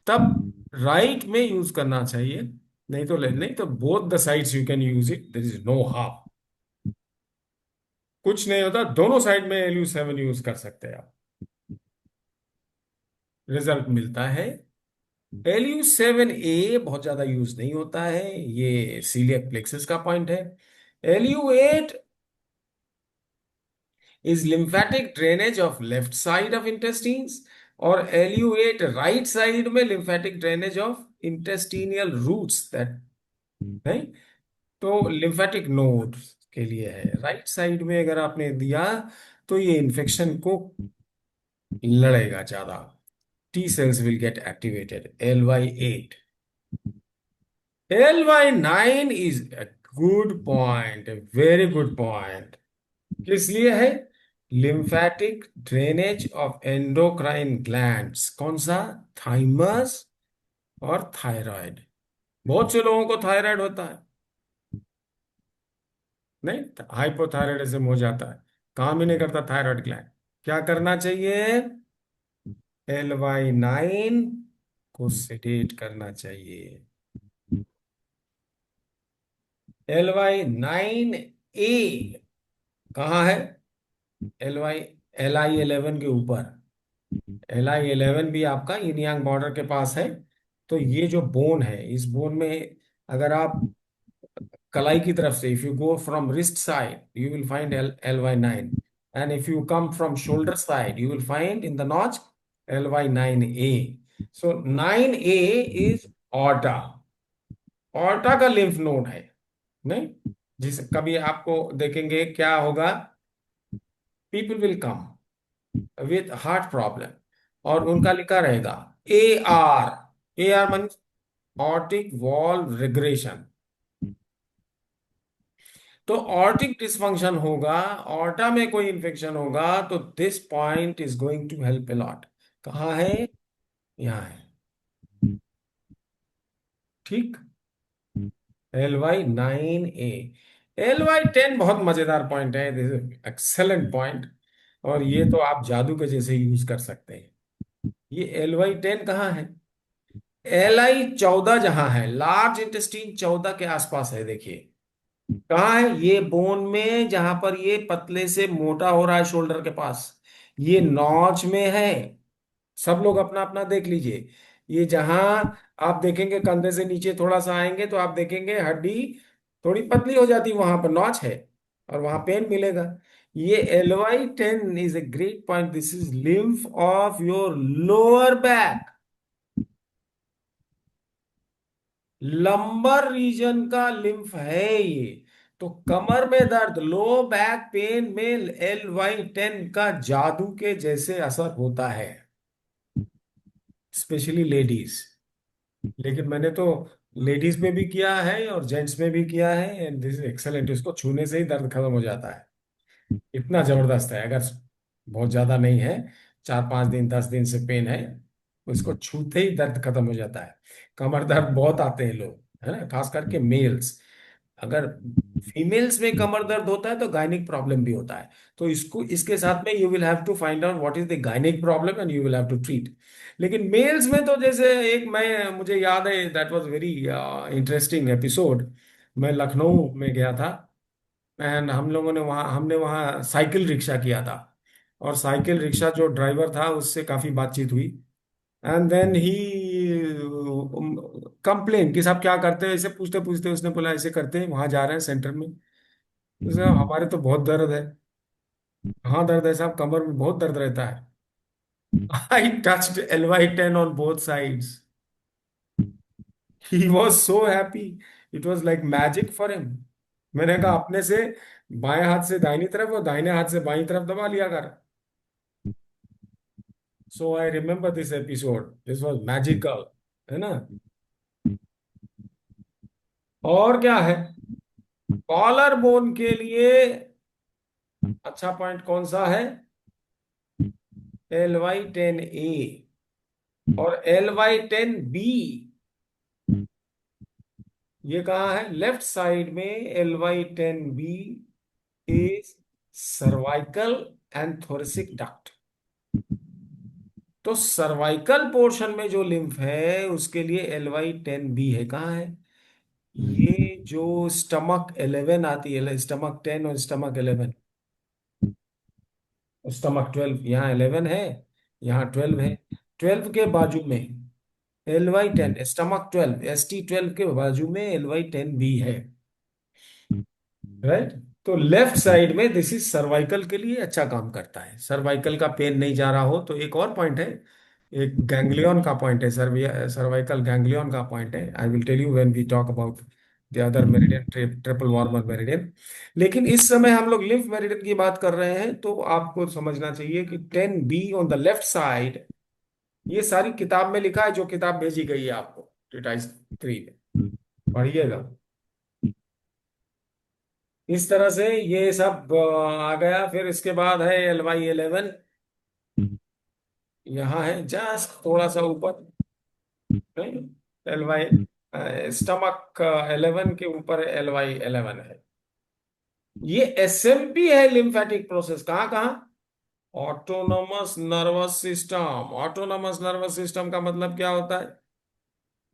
तब राइट में यूज करना चाहिए। नहीं तो both the sides you can use it, there is no harm, कुछ नहीं होता, दोनों साइड में LU7 यूज कर सकते हैं आप, रिजल्ट मिलता है। LU7A बहुत ज्यादा यूज नहीं होता है, ये सीलियक प्लेक्सस का पॉइंट है। LU8 is lymphatic drainage of left side of intestines, और LU8 राइट साइड में lymphatic drainage of intestinal roots, that, नहीं, तो लिम्फेटिक नोड के लिए है। राइट साइड में अगर आपने दिया तो ये इन्फेक्शन को लड़ेगा ज्यादा, T cells will get activated, LY8। LY9 is a good point, a very good point। किस लिए है? Lymphatic drainage of endocrine glands. कौन सा? थाइमस और थायराइड। बहुत से लोगों को थायराइड होता है, नहीं, हाइपोथायराइडिज्म हो जाता है, काम ही नहीं करता थायराइड ग्लैंड। क्या करना चाहिए? LY9 को सेडेट करना चाहिए। LY9A कहाँ है? LI11 के ऊपर। LI11 भी आपका yin yang बॉर्डर के पास है। तो ये जो बोन है, इस बोन में अगर आप कलाई की तरफ से, if you go from wrist side you will find LY9, and if you come from shoulder side you will find in the notch LY9A। So 9A is aorta, aorta का लिम्फ नोड है, नहीं, जिस कभी आपको देखेंगे क्या होगा, people will come with heart problem और उनका लिखा रहेगा AR। AR mean aortic valve regression. तो ऑर्टिक डिसफंक्शन होगा, ऑर्टा में कोई इंफेक्शन होगा, तो this point is going to help a lot. कहाँ है? यहाँ है, ठीक। LY9A। LY10 बहुत मजेदार पॉइंट है, दिस इज एक्सेलेंट पॉइंट, और ये तो आप जादू के जैसे यूज कर सकते हैं। ये LY10 कहाँ है? LI14 जहां है, लार्ज इंटेस्टीन 14 के आसपास है, देखिए कहाँ है ये, बोन में, जहां पर ये पतले से मोटा हो रहा है शोल्डर के पास, ये नॉच में है। सब लोग अपना अपना देख लीजिए, ये जहां आप देखेंगे कंधे से नीचे थोड़ा सा आएंगे तो आप देखेंगे हड्डी थोड़ी पतली हो जाती है, वहां पर नॉच है और वहां पेन मिलेगा। ये LY10 is a great point, this is lymph of your lower back, lumbar region का लिम्फ है ये। तो कमर में दर्द, लो बैक पेन में LY10 का जादू के जैसे असर होता है, स्पेशली लेडीज। लेकिन मैंने तो लेडीज में भी किया है और जेंट्स में भी किया है, एंड दिस इज एक्सेलेंट। इसको छूने से ही दर्द खत्म हो जाता है, इतना जबरदस्त है। अगर बहुत ज्यादा नहीं है, 4-5 दिन 10 दिन से पेन है, तो इसको छूते ही दर्द खत्म हो जाता है। कमर दर्द बहुत आते हैं लोग, है ना, खास करके मेल्स। अगर फीमेल्स में कमर दर्द होता है तो गायनिक प्रॉब्लम भी होता है, तो इसको इसके साथ में you will have to find out what is the gynaec problem and you will have to treat. लेकिन मेल्स में तो जैसे एक, मैं मुझे याद है, that was very interesting episode. मैं लखनऊ में गया था, एंड हमने वहाँ साइकिल रिक्शा किया था। और साइकिल रिक्शा जो ड्राइवर था उससे काफी बातचीत हुई। एंड देन ही कंप्लेन कि साहब क्या करते हैं, ऐसे पूछते पूछते उसने बोला ऐसे करते हैं, वहां जा रहे हैं सेंटर में। उसने कहा, हमारे तो बहुत दर्द है। हाँ दर्द है साहब, कमर में बहुत दर्द रहता है। आई touched LY10 on both sides. He was so happy, it was like magic for him. मैंने कहा अपने से बाएं हाथ से दाहिनी तरफ और दाहिने हाथ से बाईं तरफ दबा लिया कर। So I remember this episode, this was magical, है ना। और क्या है, कॉलर बोन के लिए अच्छा पॉइंट कौन सा है? LY10A और LY10B। ये कहाँ है? लेफ्ट साइड में LY10B is cervical and thoracic duct. तो सर्वाइकल पोर्शन में जो लिम्फ है उसके लिए LY10B है। कहाँ है? ये जो स्टमक 11 आती है, स्टमक 10 और स्टमक 11, स्टमक 12, यहाँ 11 है, यहाँ 12 है। 12 के बाजू में LY10, स्टमक 12 ST12 के बाजू में LY10B है, राइट। तो लेफ्ट साइड में दिस इज सर्वाइकल के लिए अच्छा काम करता है। सर्वाइकल का पेन नहीं जा रहा हो तो एक और पॉइंट है, एक गैंग्लियन का पॉइंट है, सर्वाइकल गैंग्लियन का पॉइंट है। I will tell you when we talk about the other meridian, triple warmer meridian. लेकिन इस समय हम लोग लिम्फ मेरिडियन की बात कर रहे हैं, तो आपको समझना चाहिए कि 10B on the left side, ये सारी किताब में लिखा है, जो किताब भेजी गई है आपको Titus 3 में, पढ़िएगा। इस तरह से ये सब आ गया। फिर इसके बाद है LY11, यहाँ है जस्ट थोड़ा सा ऊपर, LY स्टमक 11 के ऊपर LY11 है। ये SMP है, लिम्फेटिक प्रोसेस। कहाँ कहाँ? Autonomous nervous system. Autonomous nervous system का मतलब क्या होता है?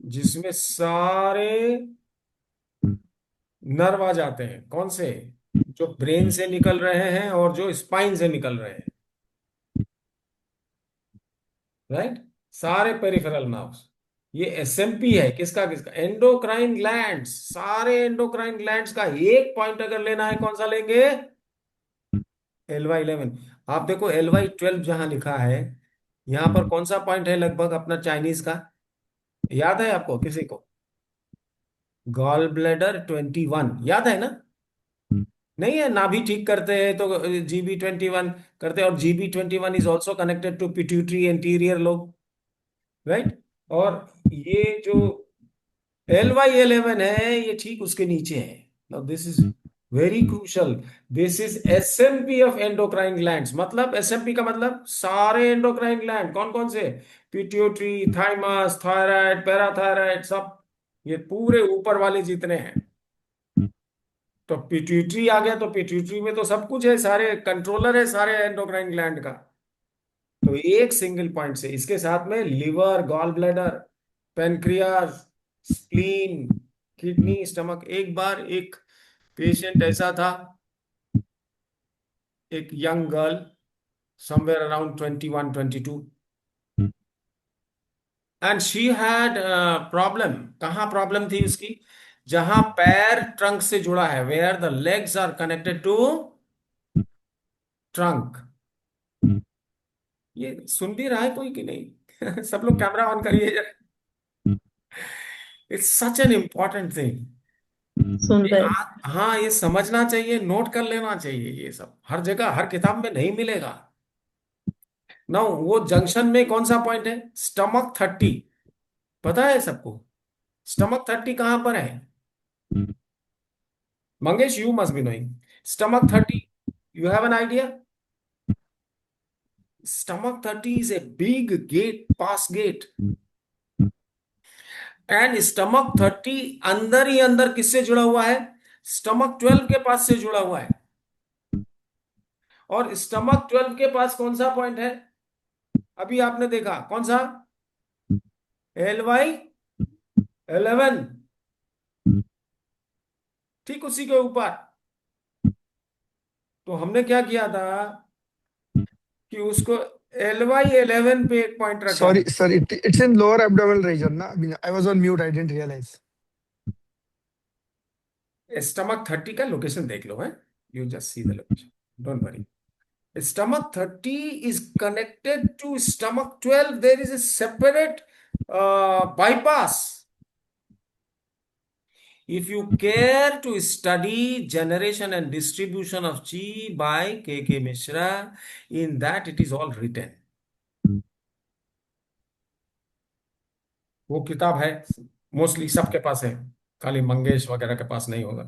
जिसमें सारे नर्व आ जाते हैं। कौन से? जो ब्रेन से निकल रहे हैं और जो स्पाइन से निकल रहे हैं, राइट। सारे पेरिफेरल नर्व्स। ये SMP है, किसका किसका? Endocrine glands. सारे एंडोक्राइन ग्लैंड्स का एक पॉइंट अगर लेना है, कौन सा लेंगे? LY11। आप देखो LY12 जहां लिखा है, यहां पर कौन सा पॉइंट है लगभग अपना चाइनीज का? याद है आपको किसी को? गॉल ब्लैडर 21 याद है ना? नहीं है, नाभि ठीक करते हैं तो GB21 करते हैं, और GB21 is also connected to pituitary anterior lobe, right. और ये जो LY11 है, ये ठीक उसके नीचे है। Now this is very crucial. This is SMP of endocrine glands. मतलब SMP का मतलब सारे एंडोक्राइन ग्लैंड। कौन कौन से? पिट्यूटरी, थाइमस, थायराइड, पैराथायराइड, सब, ये पूरे ऊपर वाले जितने हैं। तो पिट्यूटरी आ गया, तो पिट्यूटरी में तो सब कुछ है, सारे कंट्रोलर है सारे एंडोक्राइन ग्लैंड का। तो एक सिंगल पॉइंट से, इसके साथ में liver, gall bladder, pancreas, spleen, kidney, stomach. एक बार एक पेशेंट ऐसा था, एक young girl, somewhere around 21 22, and she had problem. कहाँ प्रॉब्लम थी उसकी? जहां पैर ट्रंक से जुड़ा है, where the legs are connected to trunk. ये सुन भी रहा है कोई कि नहीं? सब लोग कैमरा ऑन करिए जरा। It's such an important thing. सुन ये रहे। हाँ, ये समझना चाहिए, नोट कर लेना चाहिए। ये सब हर जगह हर किताब में नहीं मिलेगा ना। वो जंक्शन में कौन सा पॉइंट है? स्टमक 30। पता है सबको स्टमक 30 कहाँ पर है? Mangesh, you must be knowing stomach 30। You have an idea? Stomach 30 is a big gate, pass gate. And stomach 30 अंदर ही अंदर किससे जुड़ा हुआ है? स्टमक 12 के पास से जुड़ा हुआ है। और स्टमक 12 के पास कौन सा पॉइंट है? अभी आपने देखा कौन सा? LY11। ठीक उसी के ऊपर। तो हमने क्या किया था कि उसको LY11 पे एक पॉइंट रखा Sorry, था। sir. It's in lower abdominal region, na? I mean, I was on mute. I didn't realize. Stomach 30 का लोकेशन देख लो है। You just see the location, don't worry. Stomach 30 is connected to stomach 12. There is a separate bypass. If you care to study generation and distribution of chi by K. Mishra, in that it is all written. वो किताब है, mostly सबके पास है, खाली मंगेश वगैरह के पास नहीं होगा।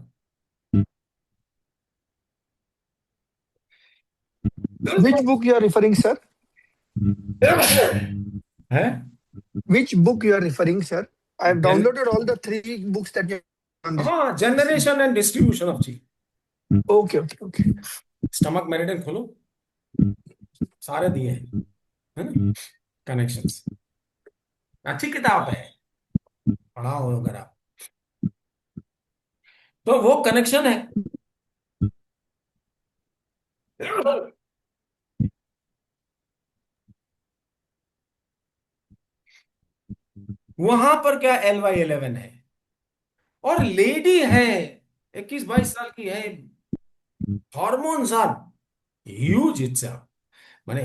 Which book you are referring, sir? है। Which book you are referring, sir? I have जन, downloaded all the three books that you have on this. हाँ, generation and distribution of chi। Okay, okay, okay. Stomach meridian खोलो, सारे दिए हैं, है ना, connections. अच्छी किताब है, पढ़ाओ अगर आप। तो वो कनेक्शन है। वहां पर क्या LY11 है, और लेडी है, 21-22 साल की है, हॉर्मोन्स आर ह्यूज इट्सेल्फ। माने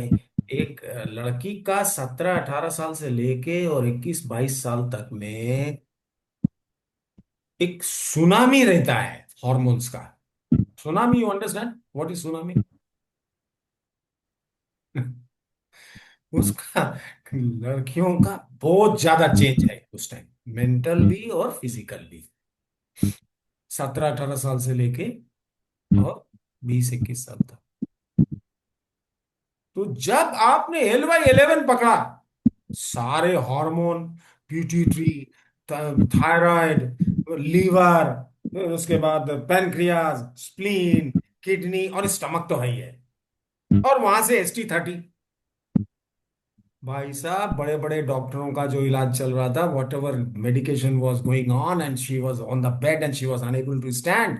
एक लड़की का 17-18 साल से लेके और 21-22 साल तक में एक सुनामी रहता है हॉर्मोन्स का। Tsunami, you understand what is tsunami? उसका लड़कियों का बहुत ज्यादा चेंज है उस टाइम, मेंटल भी और फिजिकल भी, 17-18 साल से लेके और 20-21 साल तक। तो जब आपने LY11 पकड़ा, सारे हार्मोन, प्यूटिट्री, थायराइड, लीवर, उसके बाद पैनक्रियाज, स्प्लीन, किडनी और स्टमक तो है ही है, और वहां से ST30। भाई साहब, बड़े बड़े डॉक्टरों का जो इलाज चल रहा था, whatever medication was going on, and she was on the bed and she was unable to stand,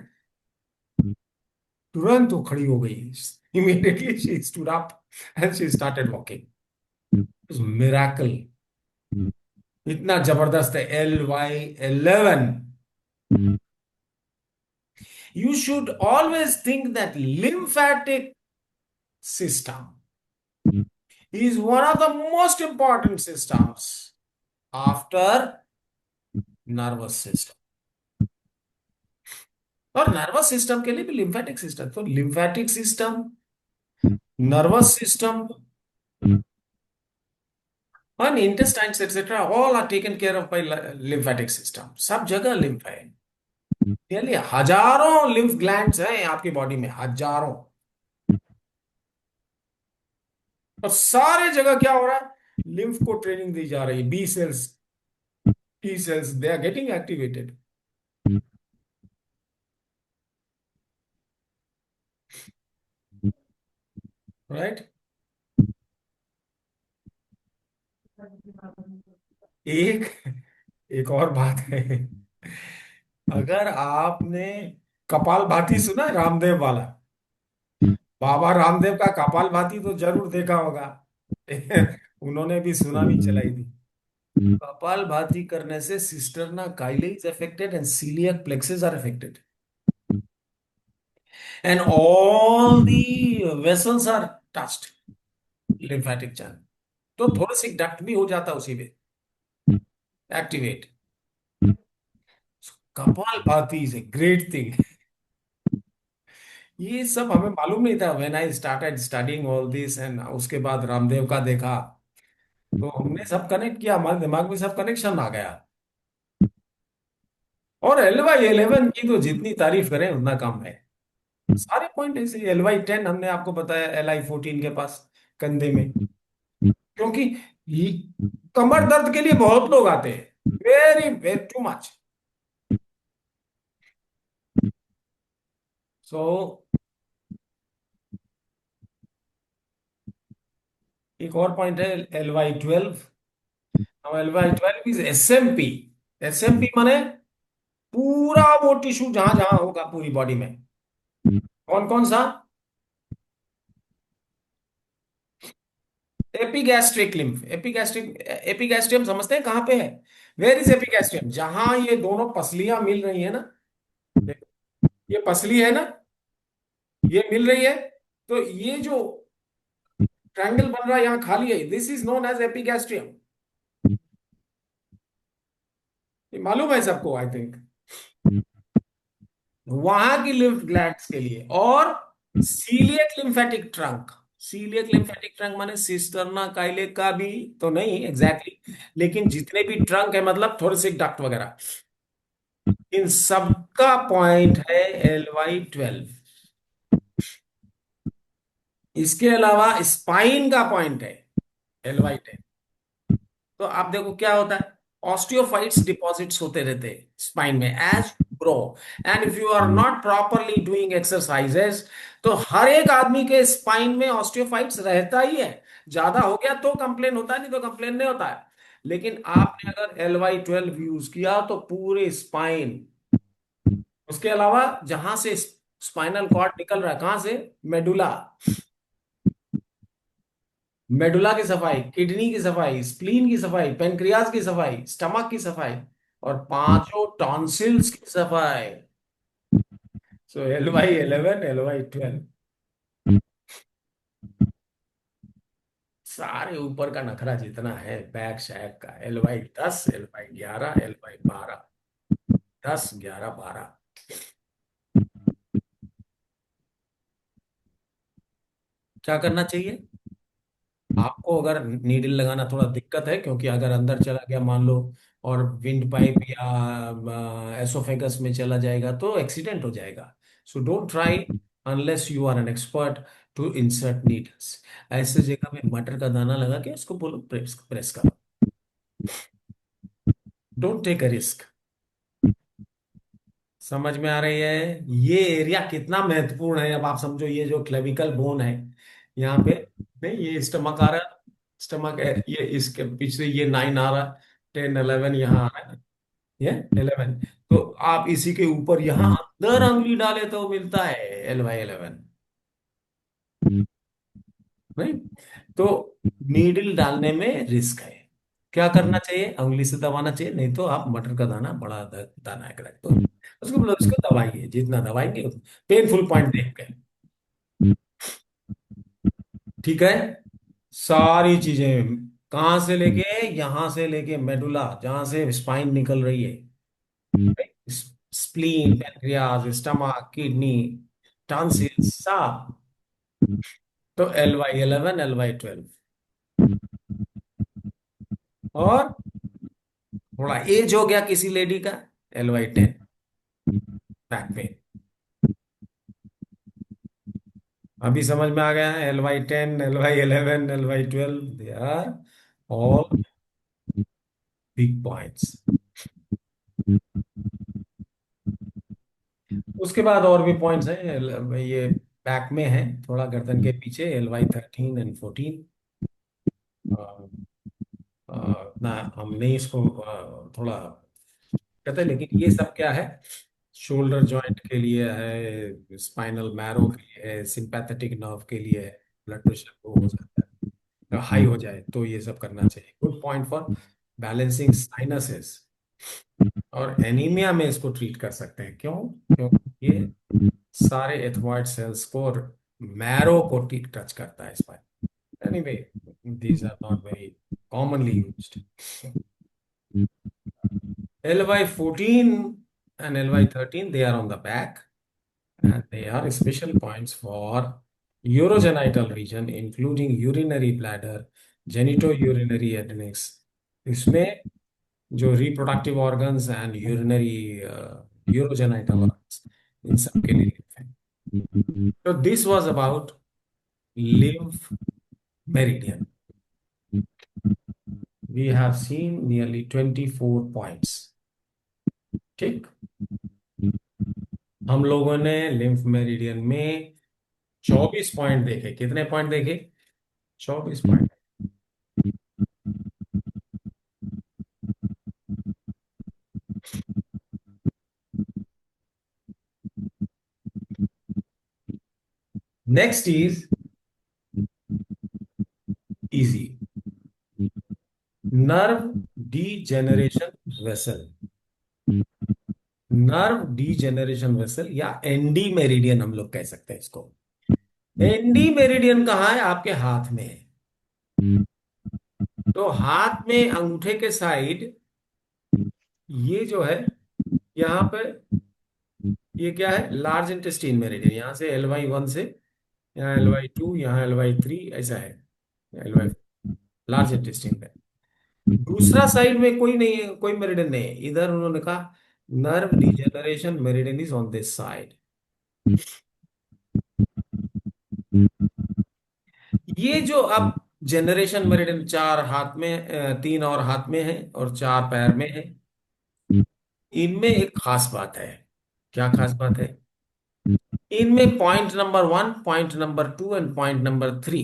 तुरंत वो खड़ी हो गई। Immediately she stood up and she started walking. Miracle, इतना जबरदस्त है LY11। You should always think that lymphatic system is one of the most important systems after nervous system। और nervous system के लिए भी लिम्फेटिक सिस्टम, तो lymphatic system, nervous system और intestines etcetera all are taken care of by lymphatic system. सब जगह lymph है, यानी हजारों लिम्फ ग्लैंड्स हैं आपकी बॉडी में, हजारों। और सारे जगह क्या हो रहा है, लिम्फ को ट्रेनिंग दी जा रही है। B cells, T cells, they are getting activated, right. एक एक और बात है, अगर आपने कपालभाति सुना है, रामदेव वाला, बाबा रामदेव का कपालभाति तो जरूर देखा होगा। उन्होंने भी सुनामी चलाई थी। कपालभाति करने से cisterna chyli is affected and celiac plexus are affected and all the vessels are touched, lymphatic channel. तो थोड़ा सी डक्ट भी हो जाता उसी में activate. Kapalbhati is a great thing. ये सब हमें मालूम नहीं था when I started studying all this, and उसके बाद रामदेव का देखा, तो हमने सब कनेक्ट किया, हमारे दिमाग में सब कनेक्शन आ गया। और LY11 की तो जितनी तारीफ करें उतना कम है। सारे पॉइंट ऐसे, LY10 हमने आपको बताया, LI14 के पास कंधे में, क्योंकि कमर दर्द के लिए बहुत लोग आते हैं, वेरी वेरी टू मच। सो एक और पॉइंट है LY12। Now LY12 is SMP। SMP माने पूरा वो टिश्यू जहां जहां होगा पूरी बॉडी में, कौन कौन सा? एपिगैस्ट्रिक लिम्फ, एपिगैस्ट्रिक, एपिगैस्ट्रियम समझते हैं कहां पे है? Where is epigastrium? जहां ये दोनों पसलियां मिल रही है ना, ये पसली है ना, ये मिल रही है, तो ये जो ट्रायंगल बन रहा है यहां खाली है, this is known as epigastrium. ये मालूम है सबको आई थिंक। वहां की लिम्फ ग्लैंड्स के लिए। और celiac lymphatic trunk, celiac lymphatic trunk माने सिस्टर्ना काइले का भी तो नहीं एग्जैक्टली exactly, लेकिन जितने भी ट्रंक है मतलब थोड़े से डक्ट वगैरह, इन सबका पॉइंट है LY12। इसके अलावा स्पाइन का पॉइंट है LY10। तो आप देखो क्या होता है, ऑस्टियोफाइट्स डिपॉजिट्स होते रहते हैं स्पाइन में as grow, and if you are not properly doing exercises तो हर एक आदमी के स्पाइन में ऑस्टियोफाइट्स रहता ही है। ज्यादा हो गया तो कंप्लेन होता है, नहीं तो कंप्लेन नहीं होता है। लेकिन आपने अगर LY12 यूज किया तो पूरे स्पाइन, उसके अलावा जहां से स्पाइनल कॉर्ड निकल रहा है कहां से, मेडुला, मेडुला की सफाई, किडनी की सफाई, स्प्लीन की सफाई, पेनक्रियाज की सफाई, स्टमक की सफाई, और पांचों टॉन्सिल्स की सफाई। सो LY11, LY12 सारे ऊपर का नखरा जितना है बैक शैक का, LY10, LY11, LY12, 10, 11, 12। क्या करना चाहिए आपको? अगर नीडल लगाना थोड़ा दिक्कत है, क्योंकि अगर अंदर चला गया मान लो और विंड पाइप या एसोफेगस में चला जाएगा तो एक्सीडेंट हो जाएगा। So don't try unless you are an expert to insert needles. ऐसे जगह में मटर का दाना लगा के उसको बोलो प्रेस प्रेस करो, डोंट टेक अ रिस्क। समझ में आ रही है ये एरिया कितना महत्वपूर्ण है? अब आप समझो ये जो क्लेविकल बोन है यहाँ पे, नहीं ये स्टमक आ रहा है, स्टमक है, ये इसके पीछे ये 9 आ रहा है, 10, 11 यहाँ आ रहा है, ये 11। तो आप इसी के ऊपर यहाँ अंदर उंगली डाले तो मिलता है LY11, नहीं? तो नीडल डालने में रिस्क है। क्या करना चाहिए? उंगली से दबाना चाहिए, नहीं तो आप मटर का दाना, बड़ा दाना है तो उसको मतलब उसको दबाइए, जितना दबाएंगे उतना पेनफुल पॉइंट देख के। ठीक है, सारी चीजें कहां से लेके, यहां से लेके मेडुला जहां से स्पाइन निकल रही है, spleen, pancreas, stomach, kidney, tonsil, सब। तो LY11, LY12। और थोड़ा एज हो गया किसी लेडी का, LY10, बैक पेन। अभी समझ में आ गया है? LY10, LY11, LY12, they are all big points. उसके बाद और भी पॉइंट्स हैं, ये बैक में है, थोड़ा गर्दन के पीछे, LY13 and 14। ना हम नहीं इसको थोड़ा कहते हैं, लेकिन ये सब क्या है, शोल्डर जॉइंट के लिए है, स्पाइनल मैरो के लिए है, सिंपैथेटिक नर्व के लिए है। ब्लड प्रेशर लो हो जाता है, हाई हो जाए तो ये सब करना चाहिए। Good point for balancing sinuses. और एनीमिया में इसको ट्रीट कर सकते हैं, क्यों? क्योंकि ये सारे एथमॉइड सेल्स को, मैरो को टच करता है spine. Anyway, these are not very commonly used. LY14 and LY13, they are on the back, and they are special points for urogenital region, including urinary bladder, genitourinary adnex। इसमें जो reproductive organs and urinary urogenital organs, इन सब के लिए है। तो this was about lymph meridian। We have seen nearly 24 points। ठीक, हम लोगों ने लिम्फ मेरिडियन में 24 पॉइंट देखे। कितने पॉइंट देखे? 24 point. Next is easy, nerve degeneration vessel. Nerve degeneration vessel या एनडी मेरिडियन हम लोग कह सकते हैं इसको। एनडी मेरिडियन कहाँ है? आपके हाथ में है। तो हाथ में अंगूठे के साइड ये जो है, यहाँ पे ये क्या है? Large intestine meridian. यहाँ से LY1 से यहाँ LY2, यहाँ LY3, ऐसा है LY, लार्ज इंटेस्टीन में। दूसरा साइड में कोई नहीं है, कोई मेरिडियन नहीं है इधर। उन्होंने कहा nerve degeneration meridian is on this side. ये जो अब जनरेशन मेरिडियन चार हाथ में, तीन और हाथ में है और चार पैर में है, इनमें एक खास बात है। क्या खास बात है? इनमें point number 1, point number 2 and point number 3,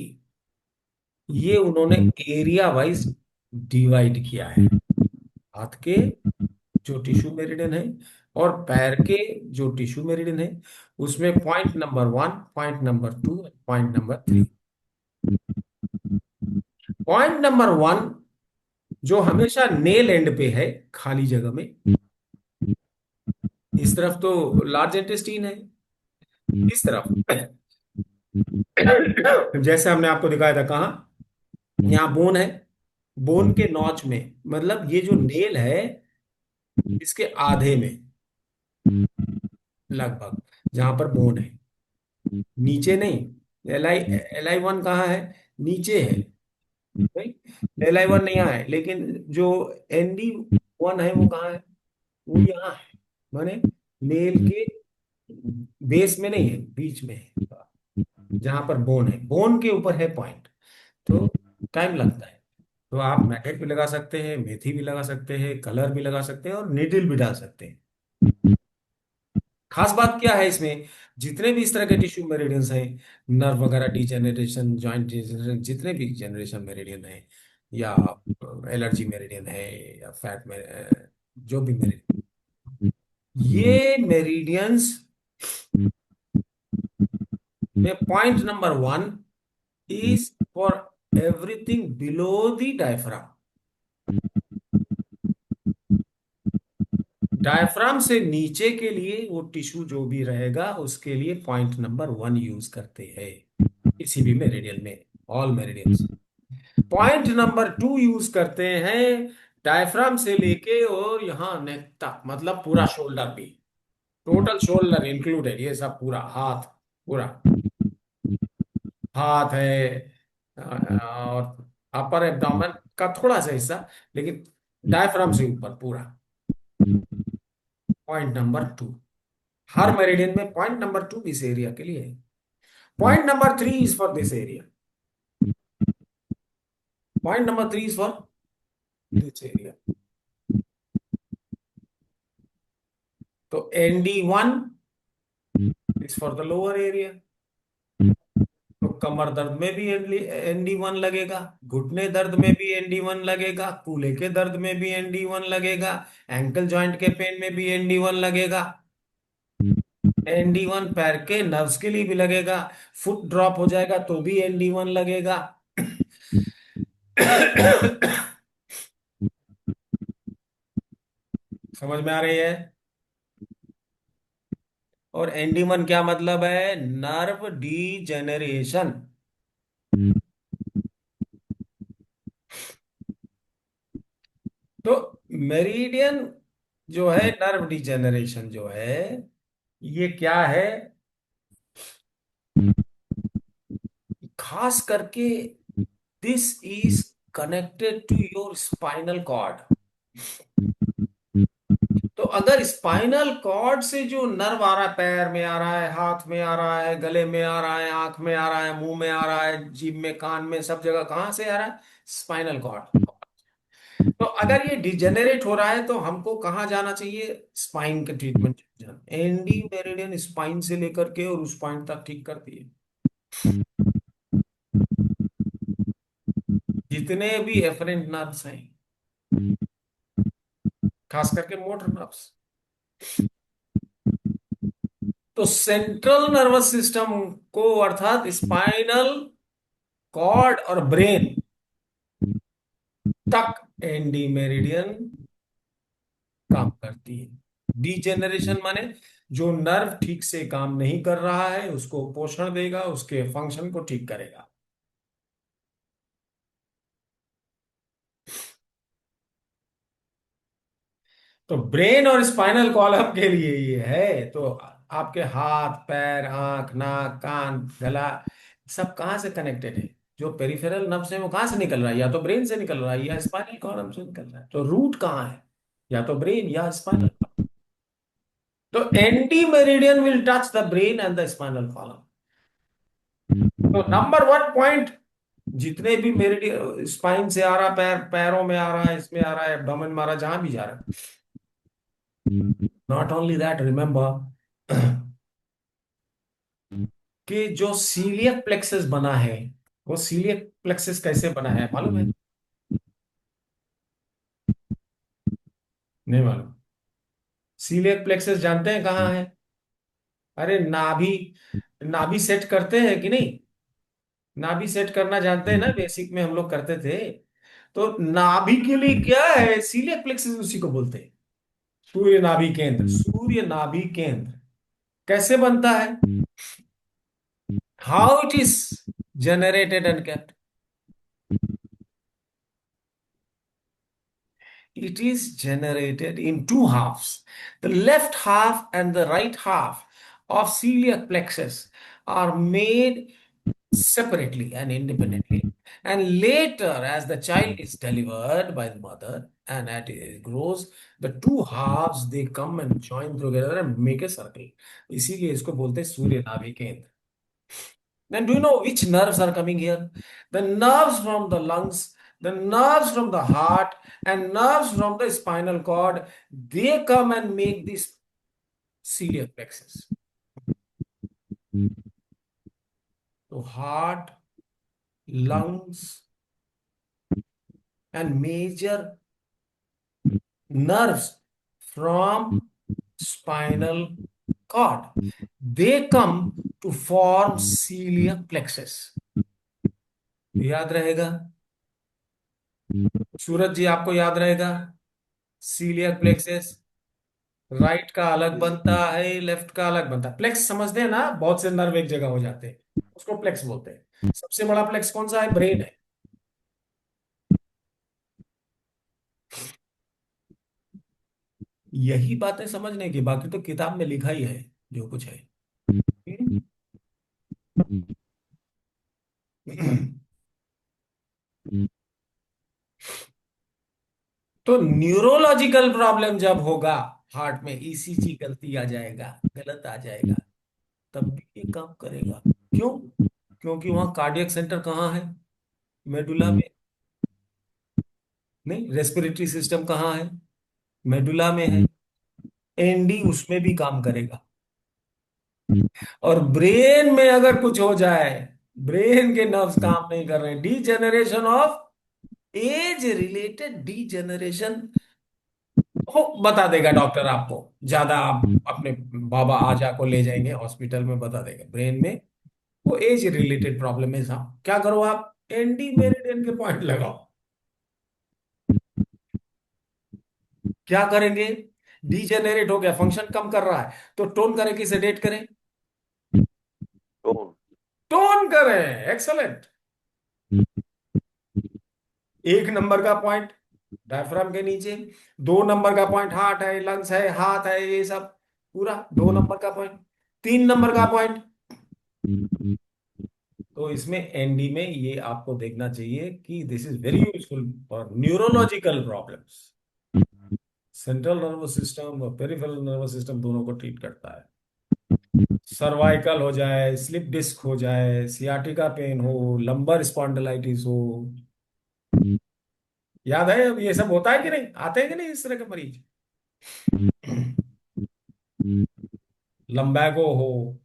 ये उन्होंने एरिया वाइज डिवाइड किया है। हाथ के जो टिश्यू मेरिडियन है और पैर के जो टिश्यू मेरिडियन है, उसमें point number 1, point number 2, point number 3। Point number 1 जो हमेशा नेल एंड पे है, खाली जगह में, इस तरफ तो लार्ज इंटेस्टीन है, इस तरफ जैसे हमने आपको दिखाया था, कहाँ? यहाँ बोन है, बोन के नॉच में, मतलब ये जो नेल है इसके आधे में लगभग, जहां पर बोन है, नीचे नहीं। LI1 कहाँ है? नीचे है, नहीं। LI1 नहीं यहाँ है, लेकिन जो ND1 है वो कहाँ है? वो यहाँ है, माने नेल के बेस में नहीं है, बीच में है, जहां पर बोन है, बोन के ऊपर है पॉइंट। तो टाइम लगता है। तो आप मैकेट भी लगा सकते हैं, मेथी भी लगा सकते हैं, कलर भी लगा सकते हैं और नीडल भी डाल सकते हैं। खास बात क्या है इसमें? जितने भी इस तरह के टिश्यू मेरिडियंस हैं, नर्व वगैरह डिजेनरेशन, जॉइंट डिजेनरेशन, जितने भी जनरेशन मेरिडियन है या एलर्जी मेरिडियन है या फैट में, जो भी मेरिडियन, ये मेरिडियंस में point number 1 is for everything below the diaphragm. Diaphragm से नीचे के लिए वो टिश्यू जो भी रहेगा उसके लिए पॉइंट नंबर 1 यूज करते हैं किसी भी मेरिडियन में, all meridians. Point number 2 use करते हैं डायफ्राम से लेके और यहाँ नेक तक, मतलब पूरा शोल्डर भी, टोटल शोल्डर इंक्लूडेड, ये सब पूरा हाथ, पूरा हाथ है, और अपर एब्डोमेन का थोड़ा सा हिस्सा, लेकिन डायफ्राम से ऊपर पूरा। पॉइंट नंबर 2, हर मेरिडियन में पॉइंट नंबर 2 इस एरिया के लिए है। Point number 3 is for this area. Point number 3 is for this area. तो ND1 is for the lower area. तो कमर दर्द में भी ND1 लगेगा, घुटने दर्द में भी ND1 लगेगा, कूल्हे के दर्द में भी ND1 लगेगा, एंकल जॉइंट के पेन में भी ND1 लगेगा। ND1 पैर के नर्व्स के लिए भी लगेगा, फुट ड्रॉप हो जाएगा तो भी ND1 लगेगा। समझ में आ रही है? और ND1 क्या मतलब है? Nerve degeneration. तो मेरिडियन जो है, नर्व डिजेनरेशन जो है, ये क्या है? खास करके this is connected to your spinal cord. तो अगर स्पाइनल कॉर्ड से जो नर्व आ रहा है, पैर में आ रहा है, हाथ में आ रहा है, गले में आ रहा है, आंख में आ रहा है, मुंह में आ रहा है, जीभ में, कान में, सब जगह कहां से आ रहा है? Spinal cord. तो अगर ये डिजेनरेट हो रहा है तो हमको कहाँ जाना चाहिए? स्पाइन के ट्रीटमेंट। एनडी मेरिडियन स्पाइन से लेकर के और उस पॉइंट तक ठीक करती है, जितने भी एफरेंट नर्व्स हैं, खास करके मोटर नर्व्स। तो सेंट्रल नर्वस सिस्टम को अर्थात स्पाइनल कॉर्ड और ब्रेन तक एंडी मेरिडियन काम करती है। डिजेनरेशन माने जो नर्व ठीक से काम नहीं कर रहा है उसको पोषण देगा, उसके फंक्शन को ठीक करेगा। तो ब्रेन और स्पाइनल कॉलम के लिए ये है। तो आपके हाथ पैर आंख नाक कान गला सब कहाँ से कनेक्टेड है? जो पेरिफेरल नर्व्स है वो कहाँ से निकल रहा है? या तो ब्रेन से निकल रहा है या स्पाइनल कॉलम से निकल रहा है। तो रूट कहाँ है? या तो ब्रेन या स्पाइनल। तो anti meridian will touch the brain and the spinal column. तो नंबर वन पॉइंट, जितने भी मेरिडियन स्पाइन से आ रहा, पैरों में आ रहा है, इसमें आ रहा है, एब्डोमेन में आ रहा है, जहां भी जा रहा है, नॉट ओनली दैट, रिमेंबर कि जो सीलियक प्लेक्सस बना है, वो सीलियक प्लेक्सस कैसे बना है मालूम है? नहीं मालूम। सीलियक प्लेक्सस जानते हैं कहाँ है? अरे नाभि, नाभि सेट करते हैं कि नहीं? नाभि सेट करना जानते हैं ना, बेसिक में हम लोग करते थे। तो नाभि के लिए क्या है? सीलियक प्लेक्सस उसी को बोलते हैं। सूर्य नाभि केंद्र, सूर्य नाभि केंद्र कैसे बनता है? How it is generated and kept? It is generated in two halves. The left half and the right half of celiac plexus are made separately and independently. And later, as the child is delivered by the mother and as it grows, the two halves they come and join together and make a circle. इसीलिए इसको बोलते हैं सूर्य नाभि केंद्र। Then do you know which nerves are coming here? The nerves from the lungs, the nerves from the heart, and nerves from the spinal cord, they come and make this celiac plexus. So heart, lungs, and major nerves from spinal cord, they come to form celiac plexus. याद रहेगा? सूरज जी आपको याद रहेगा? Celiac plexus right का अलग बनता है, left का अलग बनता है। प्लेक्स समझते हैं ना, बहुत से नर्व एक जगह हो जाते हैं, उसको प्लेक्स बोलते हैं। सबसे बड़ा प्लेक्स कौन सा है? ब्रेन है। यही बातें समझने की, बाकी तो किताब में लिखा ही है जो कुछ है। तो न्यूरोलॉजिकल प्रॉब्लम जब होगा हार्ट में, ईसीजी गलती आ जाएगा, गलत आ जाएगा, तब भी ये काम करेगा। क्यों? क्योंकि वहां कार्डियक सेंटर कहाँ है? मेडुला में। नहीं, रेस्पिरेटरी सिस्टम कहाँ है? मेडुला में है। एनडी उसमें भी काम करेगा। और ब्रेन में अगर कुछ हो जाए, ब्रेन के नर्व्स काम नहीं कर रहे, degeneration of age related degeneration हो, बता देगा डॉक्टर आपको। ज्यादा आप अपने बाबा आजा को ले जाएंगे हॉस्पिटल में, बता देगा ब्रेन में वो एज रिलेटेड प्रॉब्लम है साहब। क्या करो आप? एंडी मेरिडियन के पॉइंट लगाओ। क्या करेंगे? डीजेनरेट हो गया, फंक्शन कम कर रहा है, तो टोन करें कि सेडेट करें? टोन। टोन करें। एक्सलेंट। एक नंबर का पॉइंट डायफ्राम के नीचे, दो नंबर का पॉइंट हार्ट है, लंग्स है, हाथ है, ये सब पूरा दो नंबर का पॉइंट। तीन नंबर का पॉइंट, तो इसमें एनडी में ये आपको देखना चाहिए कि this is very useful for neurological problems. Central nervous system और पेरिफेरल नर्वस सिस्टम दोनों को ट्रीट करता है। सर्वाइकल हो जाए, स्लिप डिस्क हो जाए, सियाटिका पेन हो, लंबर स्पॉन्डिलाइटिस हो, याद है? अब ये सब होता है कि नहीं, आते हैं कि नहीं इस तरह के मरीज? लंबैगो हो,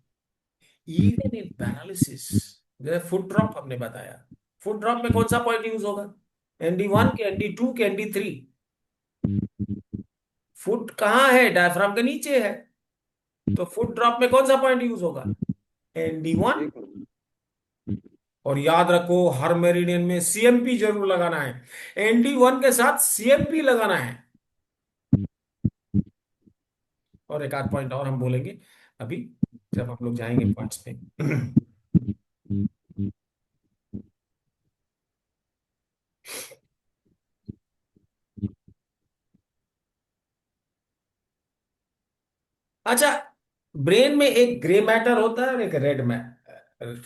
इवन इन पैरालिसिस, जैसे फुट ड्रॉप हमने बताया। फुट ड्रॉप में कौन सा पॉइंट यूज होगा? एनडी 1 के, एनडी 2 के, एनडी 3? फुट कहाँ है? डायफ्राम के नीचे है। तो फुट ड्रॉप में कौन सा पॉइंट यूज होगा? ND1। एक मिनट। और याद रखो हर मेरिडियन में CMP जरूर लगाना है। ND1 के साथ CMP लगाना है। और एक आध पॉइंट और हम बोलेंगे अभी, जब हम लोग जाएंगे पॉइंट्स पे। अच्छा, ब्रेन में एक ग्रे मैटर होता है और एक red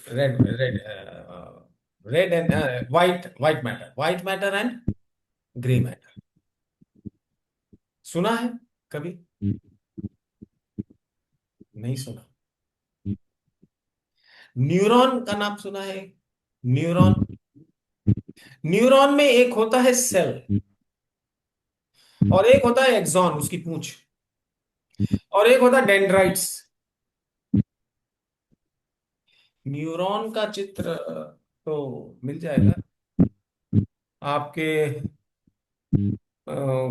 red red and white matter, white matter and grey matter. सुना है कभी? नहीं सुना? न्यूरॉन का नाम सुना है? न्यूरॉन। न्यूरॉन में एक होता है सेल और एक होता है एक्सॉन, उसकी पूंछ, और एक होता है डेंड्राइट्स। न्यूरॉन का चित्र तो मिल जाएगा आपके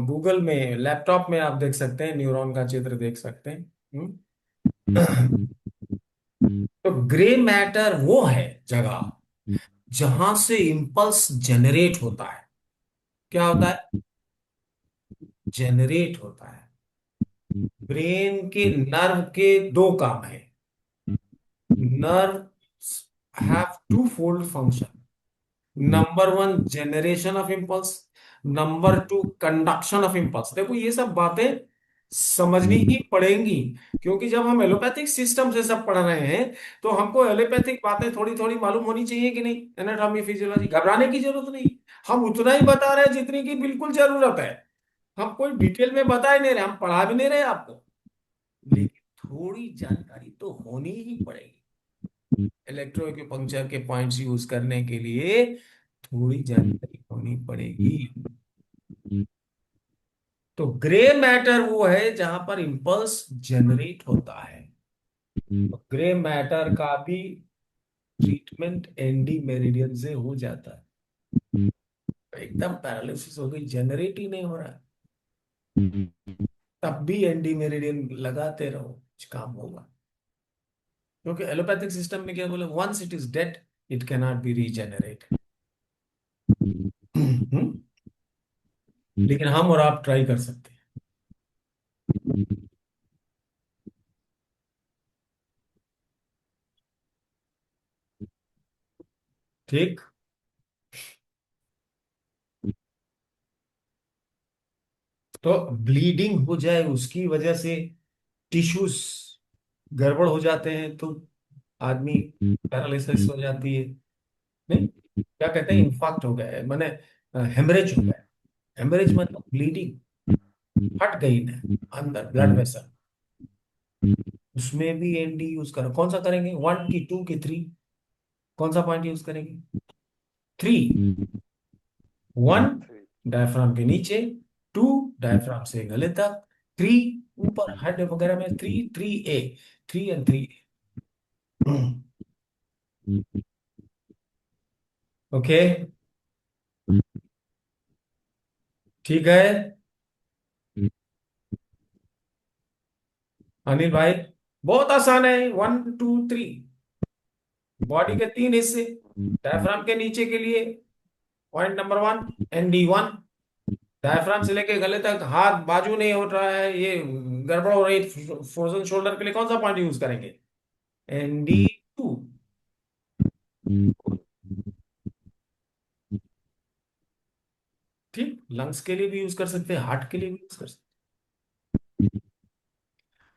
गूगल में, लैपटॉप में आप देख सकते हैं, न्यूरॉन का चित्र देख सकते हैं। तो ग्रे मैटर वो है जगह जहां से इंपल्स जनरेट होता है। क्या होता है? जनरेट होता है। ब्रेन के नर्व के दो काम है। Nerve have two fold function. Number one, generation of impulse. Number two, conduction of impulse. देखो ये सब बातें समझनी ही पड़ेंगी, क्योंकि जब हम एलोपैथिक सिस्टम से सब पढ़ रहे हैं तो हमको एलोपैथिक बातें थोड़ी थोड़ी मालूम होनी चाहिए कि नहीं? एनाटॉमी फिजियोलॉजी, घबराने की जरूरत नहीं। हम उतना ही बता रहे हैं जितनी की बिल्कुल जरूरत है। हम कोई डिटेल में बता ही नहीं रहे, हम पढ़ा भी नहीं रहे आपको, लेकिन थोड़ी जानकारी तो होनी ही पड़ेगी। इलेक्ट्रोएक्यूपंक्चर के पॉइंट्स यूज करने के लिए थोड़ी जानकारी होनी पड़ेगी। तो ग्रे मैटर वो है जहां पर इंपल्स जनरेट होता है। तो ग्रे मैटर का भी ट्रीटमेंट एंडी मेरिडियन से हो जाता है। एकदम पैरालिसिस हो गई, जनरेट ही नहीं हो रहा, तब भी एंडी मेरिडियन लगाते रहो, कुछ काम होगा। क्योंकि एलोपैथिक सिस्टम में क्या बोले, once it is dead it cannot be regenerate. लेकिन हम और आप ट्राई कर सकते हैं। ठीक। तो ब्लीडिंग हो जाए उसकी वजह से टिश्यूज गड़बड़ हो जाते हैं तो आदमी पैरालिसिस हो जाती है। नहीं, क्या कहते हैं, इंफाक्ट हो गया है, माने हेमरेज हो गया। हेमरेज मतलब ब्लीडिंग, फट गई ना अंदर ब्लड वेसल, उसमें भी एनडी यूज करो। कौन सा करेंगे, वन की, टू की, थ्री? कौन सा पॉइंट यूज करेंगे? थ्री। वन डायफ्राम के नीचे, टू डायफ्राम से गले तक, थ्री ऊपर हेड वगैरह में, three, three A, three and three. Okay, ठीक है अनिल भाई, बहुत आसान है। वन टू थ्री, बॉडी के तीन हिस्से। डायफ्राम के नीचे के लिए point number one, ND1। Diaphragm से लेके गले तक हाथ बाजू नहीं उठ रहा है, ये गड़बड़ हो रही, फ्रोजन शोल्डर के लिए कौन सा पॉइंट यूज करेंगे? ND2। ठीक, लंग्स के लिए भी यूज कर सकते हैं, हार्ट के लिए भी यूज कर सकते हैं।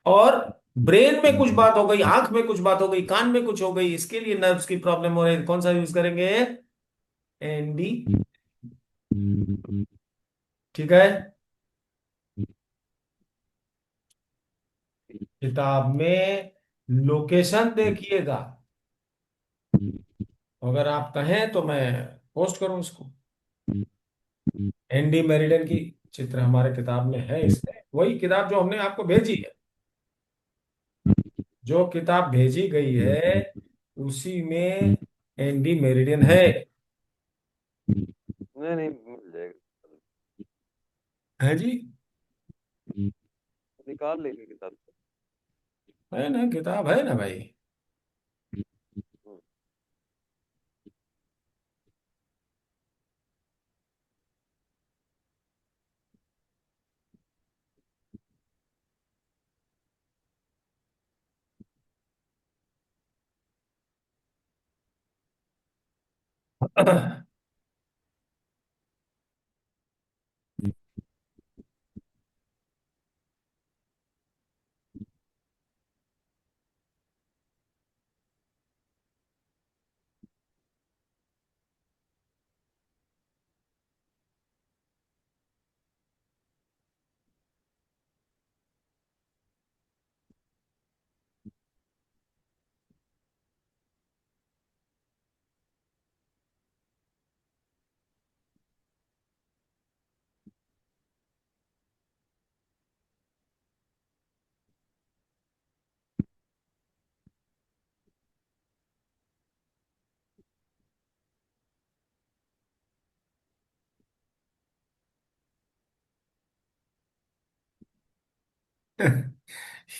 और ब्रेन में कुछ बात हो गई, आंख में कुछ बात हो गई, कान में कुछ हो गई, इसके लिए नर्व्स की प्रॉब्लम हो रही है, कौन सा यूज करेंगे? ND। ठीक है, किताब में लोकेशन देखिएगा, अगर आप कहें तो मैं पोस्ट करूं इसको। एनडी मेरिडन की चित्र हमारे किताब में है, इसमें वही किताब जो हमने आपको भेजी है, जो किताब भेजी गई है उसी में एनडी मेरिडियन है। नहीं नहीं, मिल जाएगा। है जी। निकाल लेंगे किताब से। है ना, किताब है ना भाई।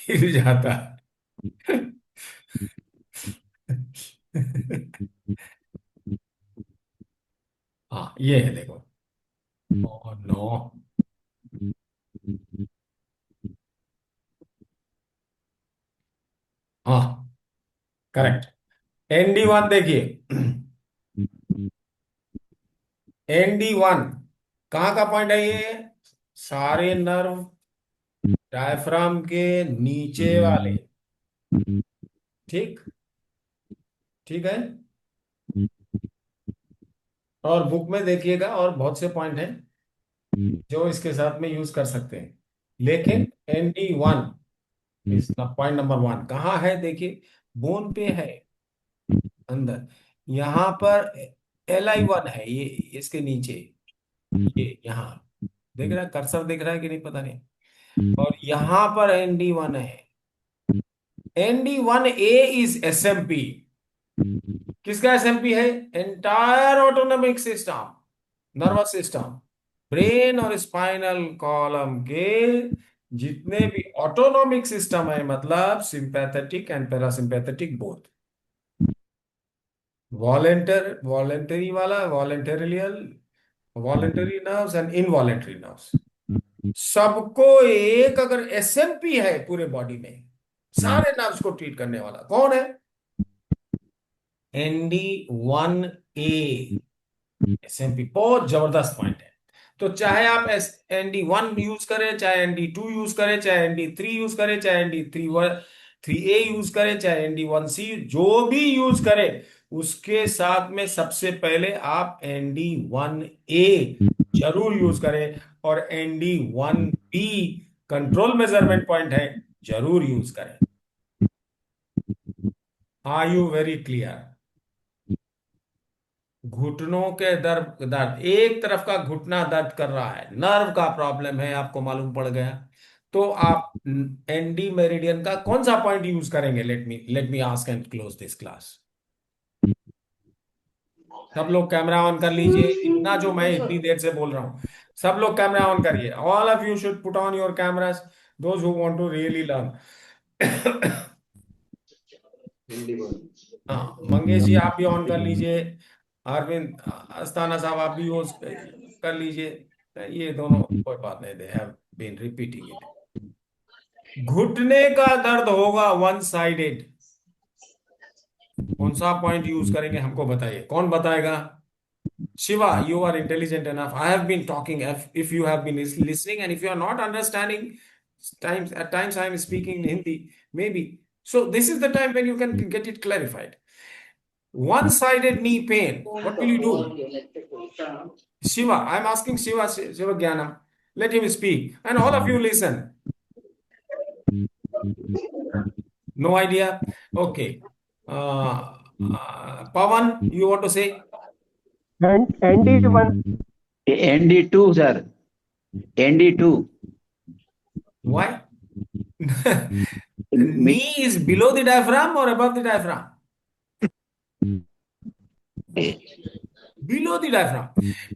हिल जाता। हाँ ये है देखो। Oh no. हाँ करेक्ट। ND1 देखिए। ND1 कहाँ का पॉइंट है ये? सारे नर्व डायफ्राम के नीचे वाले। ठीक। ठीक है। और बुक में देखिएगा और बहुत से पॉइंट हैं जो इसके साथ में यूज कर सकते हैं, लेकिन ND1 इज पॉइंट नंबर 1 कहाँ है देखिए। बोन पे है अंदर। यहाँ पर LI1 है, ये इसके नीचे, ये यहाँ देख रहा है, कर्सर देख रहा है कि नहीं पता नहीं। और यहाँ पर ND1 है। ND1A is SMP। किसका SMP है? Entire autonomic system, nervous system, brain और स्पाइनल कॉलम के जितने भी ऑटोनॉमिक सिस्टम है, मतलब sympathetic and parasympathetic both, voluntary वाला, voluntary nerves and involuntary nerves, सबको एक अगर SMP है पूरे बॉडी में, सारे नर्व्स को ट्रीट करने वाला कौन है? ND1A। SMP बहुत जबरदस्त पॉइंट है। तो चाहे आप ND1 यूज करें, चाहे ND2 यूज करें, चाहे ND3 यूज करें, चाहे ND3A यूज करें, चाहे ND1C, जो भी यूज करें, उसके साथ में सबसे पहले आप ND1A जरूर यूज करें, और ND1B कंट्रोल मेजरमेंट पॉइंट है, जरूर यूज करें। Are you very clear? घुटनों के दर्द एक तरफ का घुटना दर्द कर रहा है, नर्व का प्रॉब्लम है, आपको मालूम पड़ गया, तो आप ND मेरिडियन का कौन सा पॉइंट यूज करेंगे? Let me ask and close this class. सब लोग कैमरा ऑन कर लीजिए, इतना जो मैं इतनी देर से बोल रहा हूं, सब लोग कैमरा ऑन करिए। All of you should put on your cameras, those who want to really learn. हाँ मंगेश जी आप भी ऑन कर लीजिए, अरविंद अस्थाना साहब आप भी यूज कर लीजिए। ये दोनों कोई बात नहीं, they have been repeating it. घुटने का दर्द होगा वन साइडेड, कौन सा पॉइंट यूज करेंगे हमको बताइए, कौन बताएगा? Shiva, you are intelligent enough. I have been talking. If you have been listening, and if you are not understanding, at times I am speaking in Hindi, maybe. So this is the time when you can get it clarified. One-sided knee pain. What will you do? Shiva, I am asking Shiva Jnanam. Let him speak, and all of you listen. No idea. Okay. Pawan, you want to say? And ND1, ND2, sir. ND2. Why? Knee is below the diaphragm or above the diaphragm? Below the diaphragm.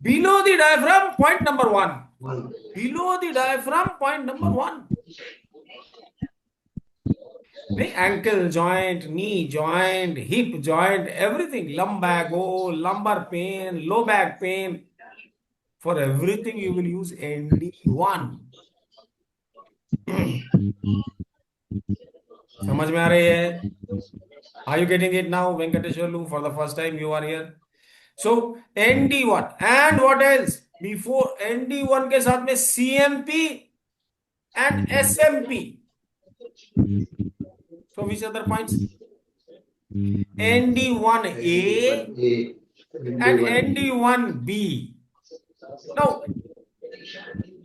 Below the diaphragm, point number 1. Below the diaphragm, point number 1. नहीं, ankle joint, knee joint, hip joint, everything. Lumbago, lumbar pain, low back pain. For everything you will use ND1. समझ में आ रही है? Are you getting it now, Venkateshwarlu? For the first time you are here. So ND1 and what else? Before ND1 के साथ में CMP and SMP. So which other points? ND1A and ND1B. Now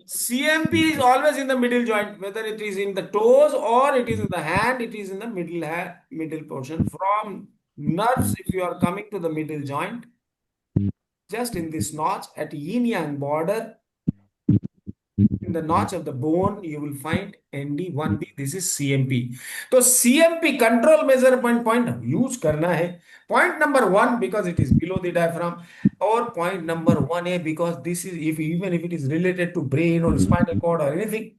CMP is always in the middle joint, whether it is in the toes or it is in the hand, it is in the middle portion. From nerves, if you are coming to the middle joint, just in this notch at yin yang border, in the notch of the bone, you will find ND1B. This is CMP. So CMP control measurement point use करना है. Point number 1 because it is below the diaphragm, or point number 1A because this is even if it is related to brain or spinal cord or anything,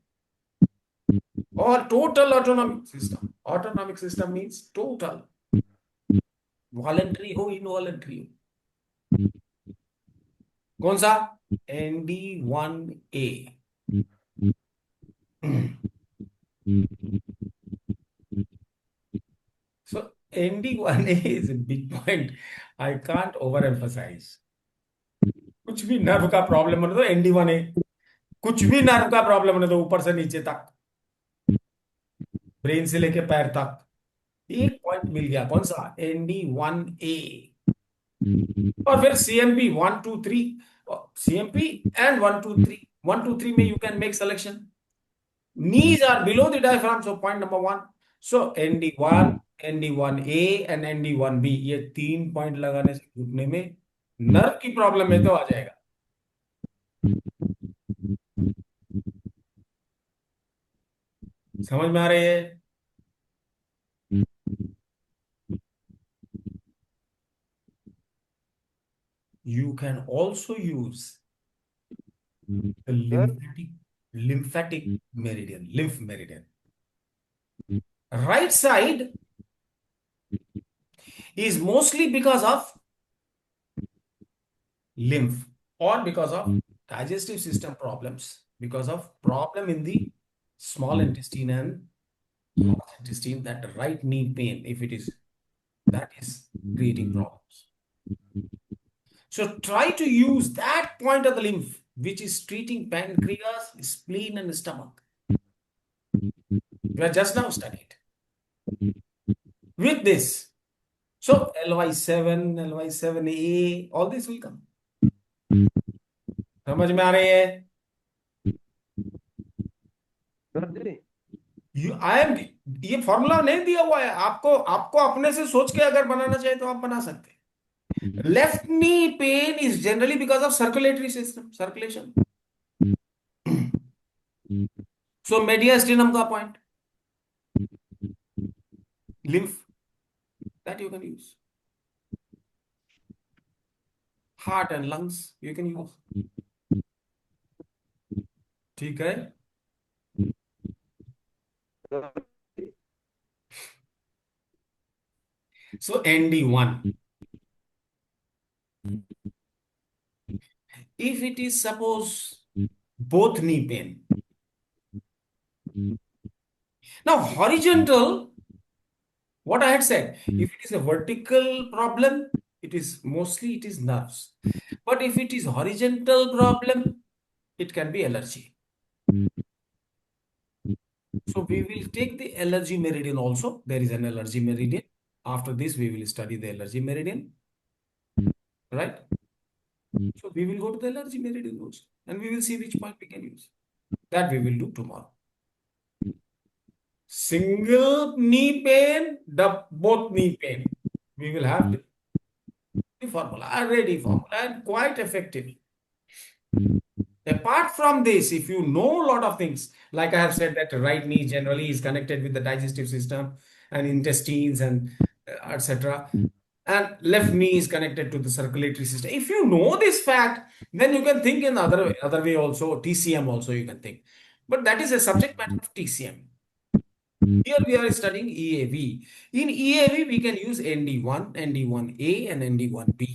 or total autonomic system. Autonomic system means total, voluntary हो involuntary हो. कौन सा? ND1A. So ND1A is a big point. I can't overemphasize. कुछ भी nerve का problem होने दो ND1A. कुछ भी नर्व का प्रॉब्लम होने दो ऊपर से नीचे तक, ब्रेन से लेके पैर तक, एक पॉइंट मिल गया. कौन सा? ND1A. और फिर CMP 1 2 3, CMP and 1 2 3. 1 2 3 में you can make selection. Knees are below the diaphragm, so point number 1. So ND1, ND1A and ND1B, ये 3 पॉइंट लगाने से घुटने में नर्व की प्रॉब्लम है तो आ जाएगा. समझ में आ रही है? You can also use the lymphatic meridian, lymph meridian. Right side is mostly because of lymph or because of digestive system problems, because of problem in the small intestine and large intestine, that right knee pain, if it is, that is creating problems. So try to use that point of the lymph which is treating pancreas, spleen and stomach. We have just now studied with this. So LY7, LY7A, all this will come. समझ में आ रही है? ये formula नहीं दिया हुआ है आपको. आपको अपने से सोच के अगर बनाना चाहिए तो आप बना सकते हैं. Left knee pain is generally because of circulatory system, circulation. So mediastinum का point, lymph, that you can use. Heart and lungs you can use. ठीक है? So ND1. If it is suppose both knee pain. Now horizontal, what I had said, if it is a vertical problem, it is mostly it is nerves. But if it is horizontal problem, it can be allergy. So we will take the allergy meridian also. There is an allergy meridian. After this, we will study the allergy meridian. Right? So we will go to the allergy meridian also. And we will see which point we can use. That we will do tomorrow. Single knee pain, both knee pain. We will have the formula, a ready formula, and quite effective. Apart from this, if you know a lot of things, like I have said that right knee generally is connected with the digestive system and intestines and etc. And left knee is connected to the circulatory system. If you know this fact, then you can think in other way also, TCM also you can think. But that is a subject matter of TCM. Here we are studying EAV. In EAV, we can use ND1, ND1A, and ND1B.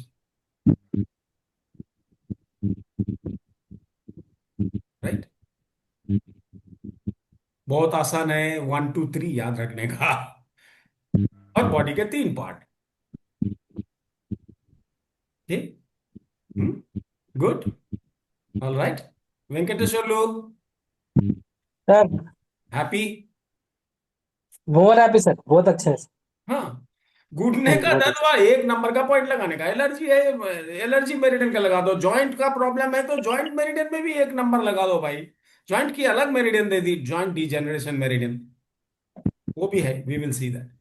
Right? बहुत आसान है 1 2 3 याद रखने का। और body के 3 part. Okay, good, all right. Venkateswarlu, sir happy? More happy sir, बहुत अच्छे है। हाँ, घुटने का बहुत दर्द हुआ, 1 नंबर का पॉइंट लगाने का। एलर्जी है, एलर्जी मेरिडियन का लगा दो। जॉइंट का प्रॉब्लम है तो जॉइंट मेरिडियन में भी 1 नंबर लगा दो भाई। जॉइंट की अलग मेरिडियन दे दी, जॉइंट डिजेनरेशन मेरिडियन, वो भी है, वी विल सी दैट।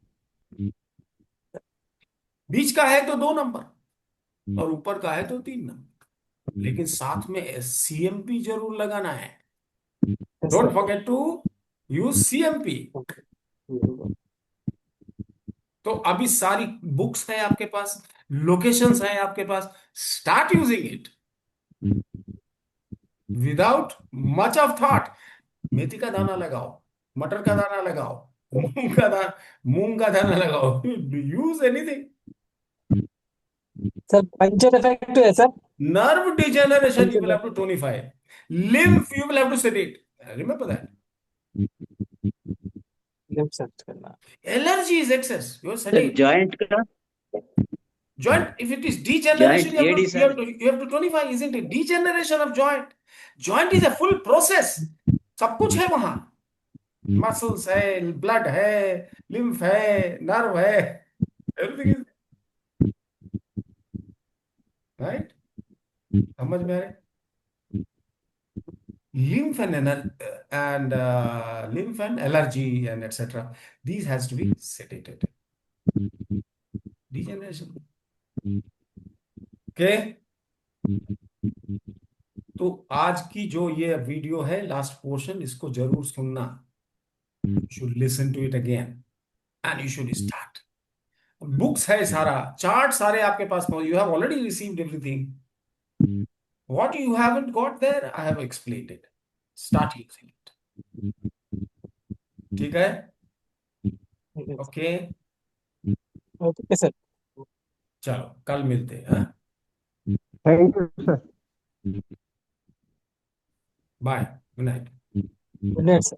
बीच का है तो 2 नंबर और ऊपर का है तो 3 नंबर, लेकिन साथ में सीएमपी जरूर लगाना है। अच्छे don't sir. Forget to use CMP. तो अभी सारी बुक्स है आपके पास, लोकेशंस है आपके पास, start using it without much of thought. मेथी का दाना लगाओ, मटर का दाना लगाओ, मूंग का दाना लगाओ, use anything. Sir puncture effect है sir. Nerve degeneration, you will puncture have to tonify. Lymph, you will have to sedate. Remember that. Search करना। Allergy is excess. You are sir sedate. Joint का, Joint, if it is degeneration, joint you have एडी to, you sir. have to, you have to tonify, isn't it? Degeneration of joint. Joint is a full process. सब कुछ है वहां। Muscles है, blood है, lymph है, nerve है, everything is right. समझ में आ रहा है? Lymph lymph and allergy and etc. These has to be sedated. Degeneration. Okay. तो आज की जो ये वीडियो है, लास्ट पोर्शन, इसको जरूर सुनना। Should listen to it again and you should start. Books है, सारा चार्ट सारे आपके पास, you have already received everything. What you haven't got there, I have explained it. Start using it. ठीक है? Okay, okay sir. चलो कल मिलते हैं। Thank you sir. Bye, good night. Good night sir.